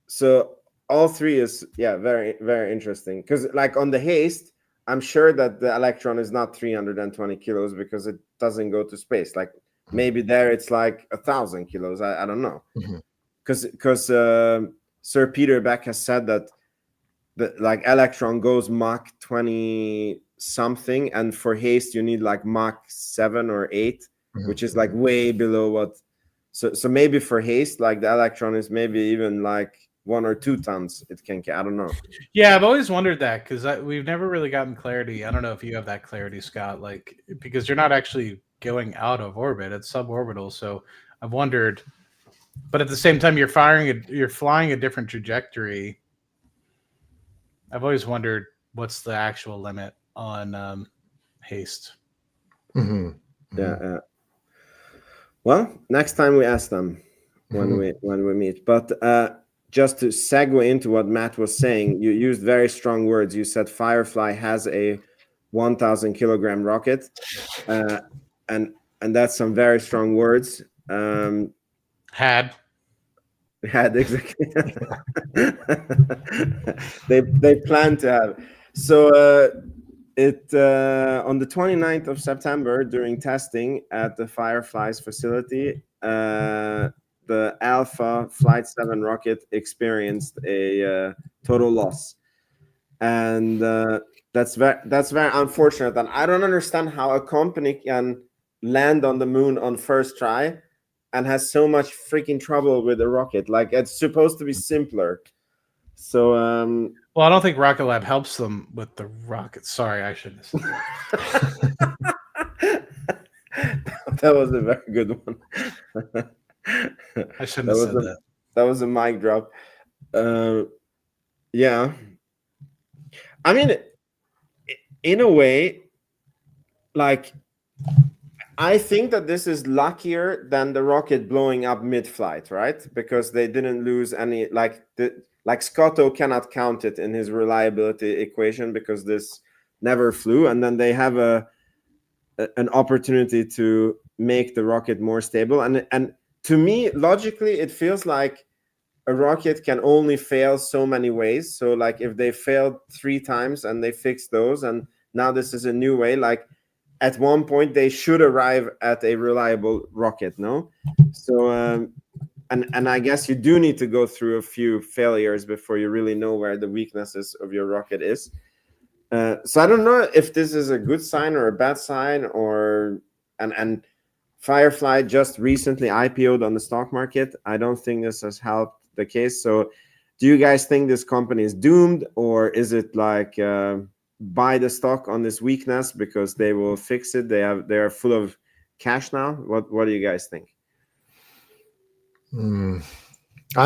so all three is, yeah, very very interesting, because like on the haste, I'm sure that the Electron is not 320 kilos because it doesn't go to space. Like maybe there it's like 1,000 kilos. I don't know, Mhm. because Sir Peter Beck has said that the like Electron goes Mach 20 something, and for haste you need like Mach 7 or 8, Mhm. which is like way below what. So maybe for haste, like the Electron is maybe even like 1 or 2 tons it can. I don't know. Yeah, I've always wondered that because we've never really gotten clarity. I don't know if you have that clarity, Scott. Like because you're not actually going out of orbit; it's suborbital. So I've wondered, but at the same time, you're flying a different trajectory. I've always wondered what's the actual limit on haste. Mhm. Yeah, Mhm. well, next time we ask them when Mhm. we meet. But just to segue into what Matt was saying, you used very strong words. You said Firefly has a 1,000 kilogram rocket, uh, and that's some very strong words. Had Had exactly. They plan to have. So it on the 29th of September, during testing at the Firefly's facility, the Alpha Flight 7 rocket experienced a total loss, and that's very unfortunate. And I don't understand how a company can land on the moon on first try and has so much freaking trouble with the rocket. Like it's supposed to be simpler. So well, I don't think Rocket Lab helps them with the rocket. Sorry, I shouldn't have said that. that was a very good one. I shouldn't have said that. That was a mic drop. Uh, yeah, I mean, in a way, like I think that this is luckier than the rocket blowing up mid-flight, right? Because they didn't lose any. Like Scotto cannot count it in his reliability equation because this never flew, and then they have an opportunity to make the rocket more stable. And to me, logically, it feels like a rocket can only fail so many ways. So like if they failed 3 times and they fixed those, and now this is a new way, like at one point they should arrive at a reliable rocket, no? So and I guess you do need to go through a few failures before you really know where the weaknesses of your rocket is. So I don't know if this is a good sign or a bad sign, or and Firefly just recently IPO'd on the stock market. I don't think this has helped the case. So do you guys think this company is doomed, or is it like buy the stock on this weakness because they will fix it? They are full of cash now. What do you guys think? I'm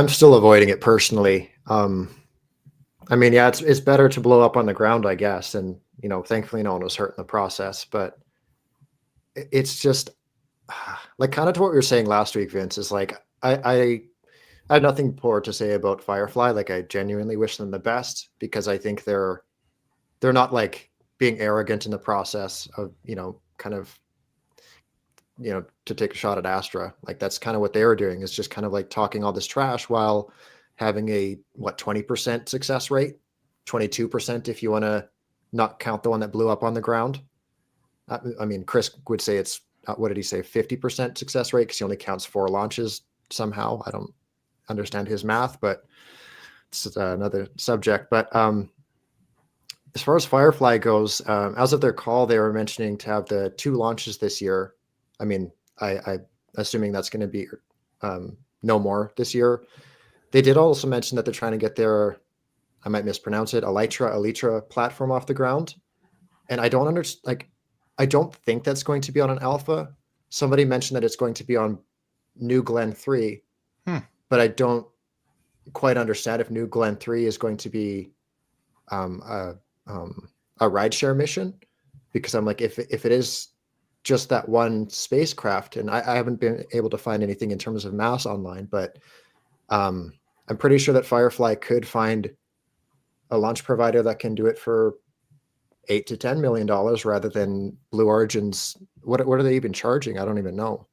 still avoiding it personally. I mean, yeah, it's better to blow up on the ground, I guess, and thankfully no one was hurt in the process. But it's just like kind of to what we were saying last week, Vince. Is like I have nothing poor to say about Firefly. Like I genuinely wish them the best because I think they're not like being arrogant in the process of kind of to take a shot at Astra. Like that's kind of what they were doing, is just kind of like talking all this trash while having a 20% success rate, 22% if you want to not count the one that blew up on the ground. I mean, Chris would say it's what did he say, 50% success rate because he only counts 4 launches somehow. I don't understand his math, but it's another subject. But as far as Firefly goes, as of their call, they were mentioning to have the 2 launches this year. I mean, I assuming that's going to be no more this year. They did also mention that they're trying to get their, I might mispronounce it, Elytra platform off the ground. And I don't understand, like, I don't think that's going to be on an alpha. Somebody mentioned that it's going to be on New Glenn 3, but I don't quite understand if New Glenn 3 is going to be a rideshare mission, because I'm like, if it is just that one spacecraft, and I haven't been able to find anything in terms of mass online, but I'm pretty sure that Firefly could find a launch provider that can do it for $8 to $10 million rather than Blue Origin's. What are they even charging? I don't even know.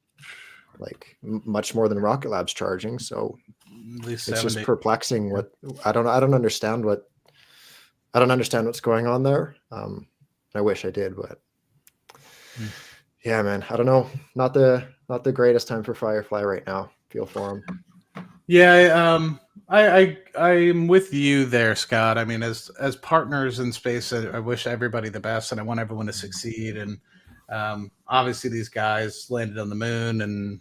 Like much more than Rocket Lab's charging. So at least it's 70. just perplexing. I don't understand what's going on there. I wish I did, but yeah, man, I don't know. Not the greatest time for Firefly right now. Feel for him. Yeah, I'm with you there, Scott. I mean, as partners in space, I wish everybody the best, and I want everyone to succeed. And obviously, these guys landed on the moon, and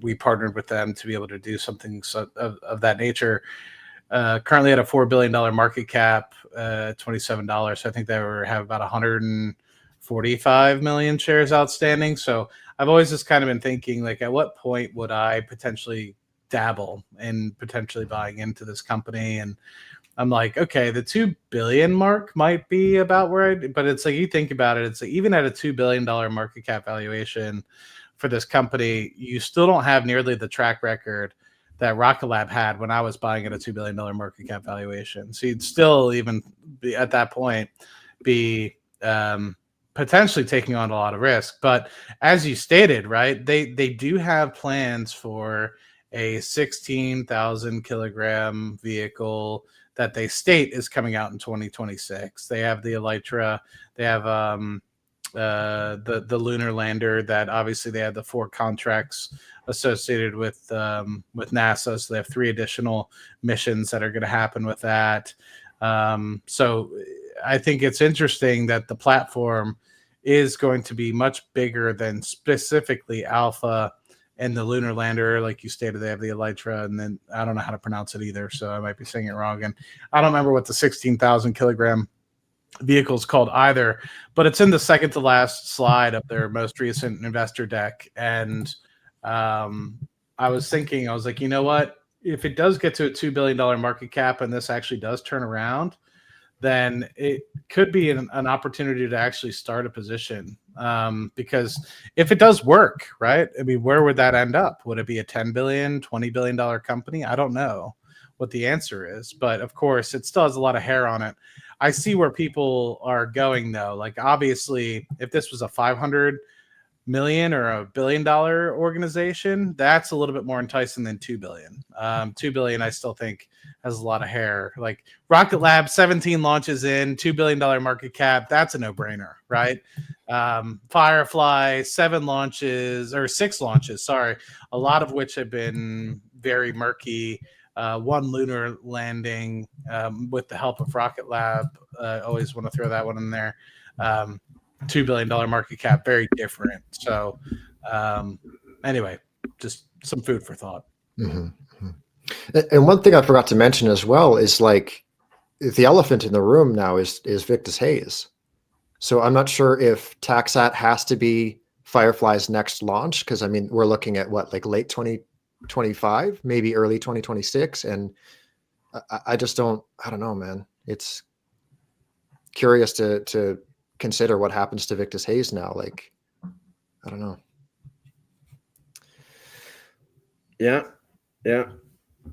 we partnered with them to be able to do something of that nature. Currently at a $4 billion market cap, $27. I think they have about 145 million shares outstanding. So I've always just kind of been thinking, like, at what point would I potentially dabble in potentially buying into this company? And I'm like, okay, the 2 billion mark might be about where but it's like, you think about it, it's like, even at a $2 billion market cap valuation for this company, you still don't have nearly the track record that Rocket Lab had when I was buying at a $2 billion market cap valuation. So you'd still even be at that point be potentially taking on a lot of risk. But as you stated, right, they do have plans for a 16,000 kilogram vehicle that they state is coming out in 2026. They have the Elytra. They have the lunar lander that obviously they have the 4 contracts associated with NASA. So they have 3 additional missions that are going to happen with that. So I think it's interesting that the platform is going to be much bigger than specifically Alpha and the lunar lander. Like you stated, they have the Elytra, and then I don't know how to pronounce it either, so I might be saying it wrong. And I don't remember what the 16,000 kilogram vehicle is called either, but it's in the second to last slide of their most recent investor deck. And I was thinking, I was like, you know what? If it does get to a $2 billion market cap and this actually does turn around, then it could be an opportunity to actually start a position. Because if it does work, right? I mean, where would that end up? Would it be a $10 billion, $20 billion company? I don't know what the answer is, but of course it still has a lot of hair on it. I see where people are going though. Like, obviously, if this was a 500 million or a $1 billion organization, that's a little bit more enticing than 2 billion. 2 billion, I still think, has a lot of hair. Like Rocket Lab, 17 launches in, $2 billion market cap. That's a no-brainer, right? Firefly, 6 launches, sorry, a lot of which have been very murky. 1 lunar landing with the help of Rocket Lab. Always want to throw that one in there. $2 billion market cap, very different. So Anyway, just some food for thought. Mm-hmm. And one thing I forgot to mention as well is like the elephant in the room now is Victus Haze. So I'm not sure if Taxat has to be Firefly's next launch, because I mean we're looking at what, like late 2025, maybe early 2026, and I just don't know, man. It's curious to consider what happens to Victus Haze now. Like, I don't know. Yeah,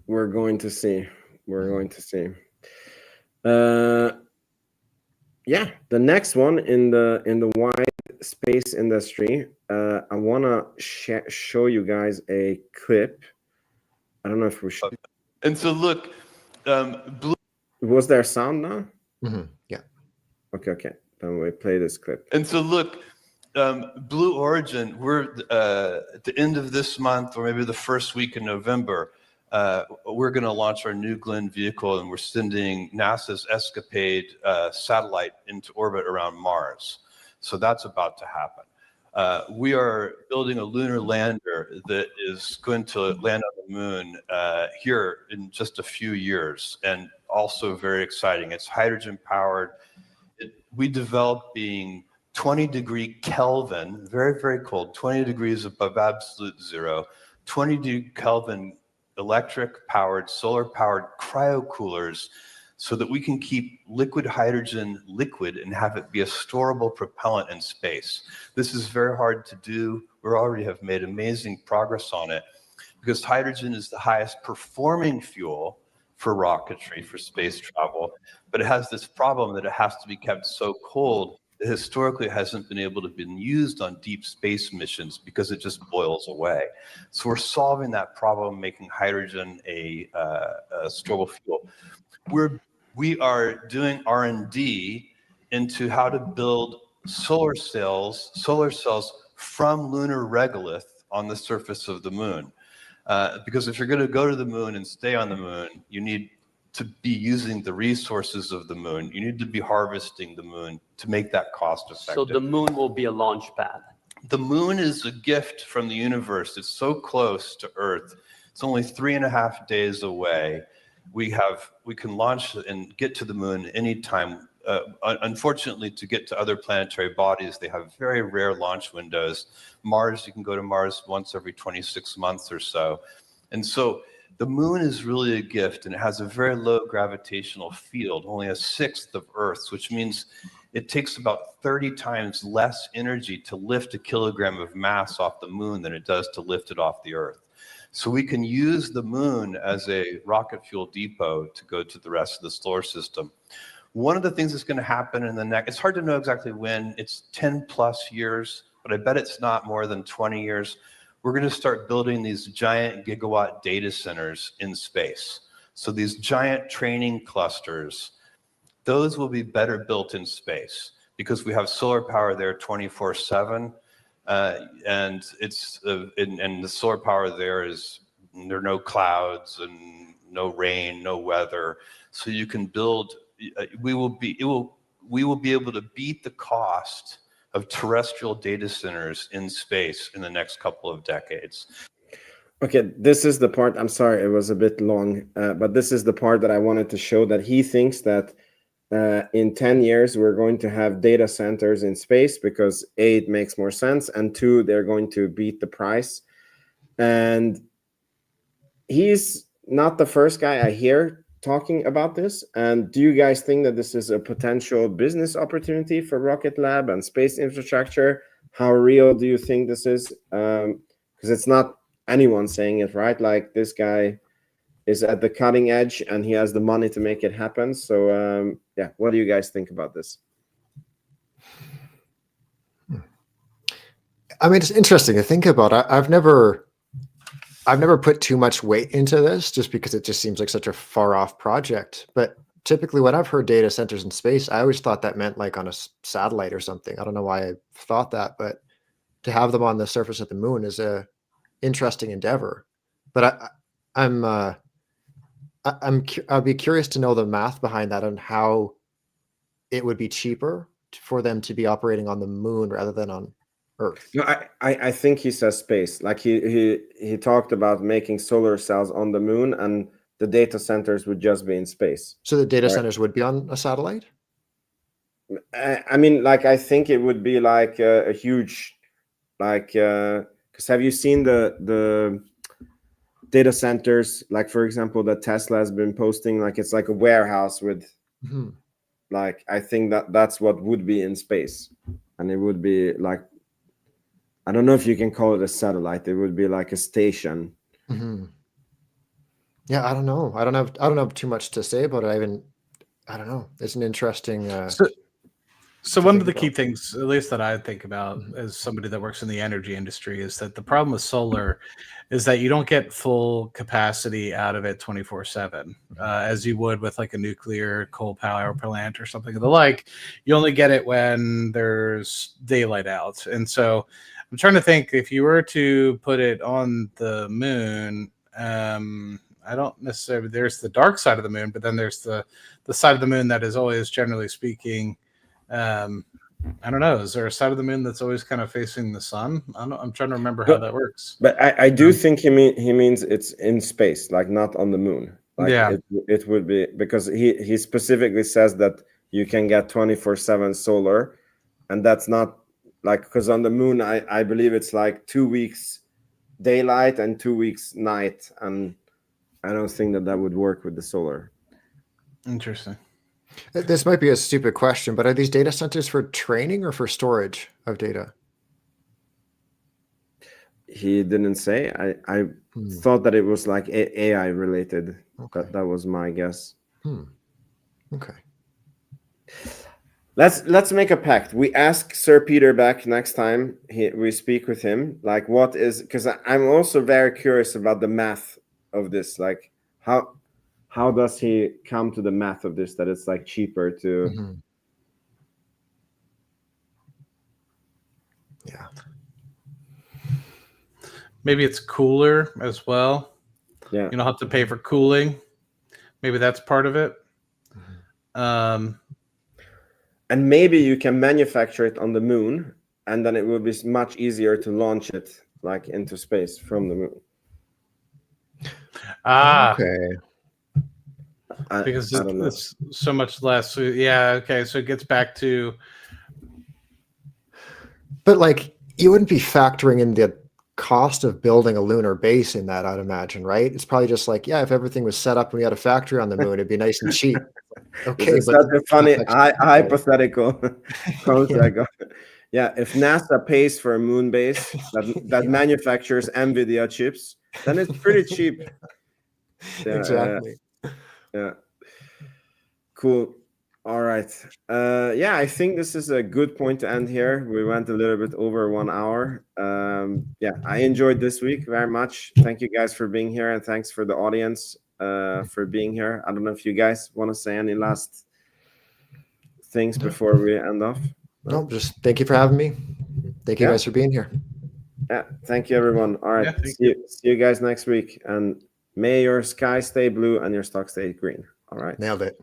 we're going to see. Yeah, the next one in the wide space industry, I want to show you guys a clip. I don't know if we should. And so look, Blue. Was there sound now? Mm-hmm. Yeah. Okay. Then we play this clip. And so look, Blue Origin, we're at the end of this month, or maybe the first week in November, we're going to launch our New Glenn vehicle, and we're sending NASA's ESCAPADE satellite into orbit around Mars. So that's about to happen. We are building a lunar lander that is going to land on the moon here in just a few years, and also very exciting. It's hydrogen powered. We developed being 20-degree Kelvin, very, very cold, 20 degrees above absolute zero, 20-degree Kelvin electric powered, solar powered cryocoolers, so that we can keep liquid hydrogen liquid and have it be a storable propellant in space. This is very hard to do. We already have made amazing progress on it, because hydrogen is the highest performing fuel for rocketry, for space travel, but it has this problem that it has to be kept so cold that historically it hasn't been able to be used on deep space missions because it just boils away. So we're solving that problem, making hydrogen a storable fuel. We are doing R&D into how to build solar cells from lunar regolith on the surface of the moon. Because if you're going to go to the moon and stay on the moon, you need to be using the resources of the moon. You need to be harvesting the moon to make that cost effective. So the moon will be a launch pad. The moon is a gift from the universe. It's so close to Earth. It's only 3.5 days away. We can launch and get to the moon anytime. Unfortunately, to get to other planetary bodies, they have very rare launch windows. Mars, you can go to Mars once every 26 months or so. And so the moon is really a gift, and it has a very low gravitational field, only 1/6 of Earth's, which means it takes about 30 times less energy to lift a kilogram of mass off the moon than it does to lift it off the Earth. So we can use the moon as a rocket fuel depot to go to the rest of the solar system. One of the things that's going to happen in the next, it's hard to know exactly when, it's 10 plus years, but I bet it's not more than 20 years. We're going to start building these giant gigawatt data centers in space. So these giant training clusters, those will be better built in space because we have solar power there 24/7. And it's and the solar power there are no clouds and no rain, no weather. So you can build. We will be able to beat the cost of terrestrial data centers in space in the next couple of decades. Okay, this is the part. I'm sorry, it was a bit long, but this is the part that I wanted to show, that he thinks that in 10 years, we're going to have data centers in space because A, it makes more sense, and 2, they're going to beat the price. And he's not the first guy I hear talking about this. And do you guys think that this is a potential business opportunity for Rocket Lab and space infrastructure? How real do you think this is? Because it's not anyone saying it, right? Like, this guy is at the cutting edge and he has the money to make it happen. So yeah, what do you guys think about this? I mean, it's interesting to think about. I've never put too much weight into this just because it just seems like such a far off project. But typically when I've heard data centers in space, I always thought that meant like on a satellite or something. I don't know why I thought that, but to have them on the surface of the moon is a interesting endeavor. But I'd be curious to know the math behind that and how it would be cheaper for them to be operating on the moon rather than on Earth. No, I think he says space. Like he talked about making solar cells on the moon, and the data centers would just be in space. So the data Right. centers would be on a satellite? I mean, like, I think it would be like a huge, like, because have you seen the data centers? Like, for example, that Tesla has been posting, like it's like a warehouse with, Mhm. like, I think that's what would be in space, and it would be like, I don't know if you can call it a satellite. It would be like a station. Mhm. Yeah, I don't know. I don't have too much to say about it. I don't know. It's an interesting. So to one think of the key about. things, at least that I think about Mhm. as somebody that works in the energy industry, is that the problem with solar is that you don't get full capacity out of it 24/7, as you would with like a nuclear coal power plant or something of the like. You only get it when there's daylight out. And so I'm trying to think, if you were to put it on the moon, I don't necessarily, there's the dark side of the moon, but then there's the side of the moon that is always, generally speaking, I don't know. Is there a side of the moon that's always kind of facing the sun? I'm trying to remember how that works. But I do think he means it's in space, like not on the moon. Like Yeah. it would be, because he specifically says that you can get 24/7 solar, and that's not like, because on the moon I believe it's like 2 weeks daylight and 2 weeks night, and I don't think that would work with the solar. Interesting. This might be a stupid question, but are these data centers for training or for storage of data? He didn't say. I Hmm. thought that it was like AI related. Okay. That was my guess. Okay. Let's make a pact. We ask Sir Peter back next time we speak with him. Like, what is, because I'm also very curious about the math of this. Like, how does he come to the math of this, that it's like cheaper to? Mhm. Yeah. Maybe it's cooler as well. Yeah. You don't have to pay for cooling. Maybe that's part of it. And maybe you can manufacture it on the moon, and then it will be much easier to launch it like into space from the moon. Okay. Because I don't know. it's so much less. So, yeah. Okay. So it gets back to, But like, you wouldn't be factoring in the cost of building a lunar base in that, I'd imagine, right? It's probably just like, yeah, if everything was set up and we had a factory on the moon, it'd be nice and cheap. Okay, This is but such a funny context- hypothetical concept. Yeah, if NASA pays for a moon base that manufactures NVIDIA chips, then it's pretty cheap. Yeah, exactly. yeah. Cool. All right. Yeah, I think this is a good point to end here. We went a little bit over 1 hour. Yeah, I enjoyed this week very much. Thank you guys for being here, and thanks for the audience for being here. I don't know if you guys want to say any last things before we end off. No, just thank you for having me. Thank you Yeah. guys for being here. Yeah, thank you, everyone. All right, Yeah, see you guys next week, and may your sky stay blue and your stock stay green. All right. Nailed it.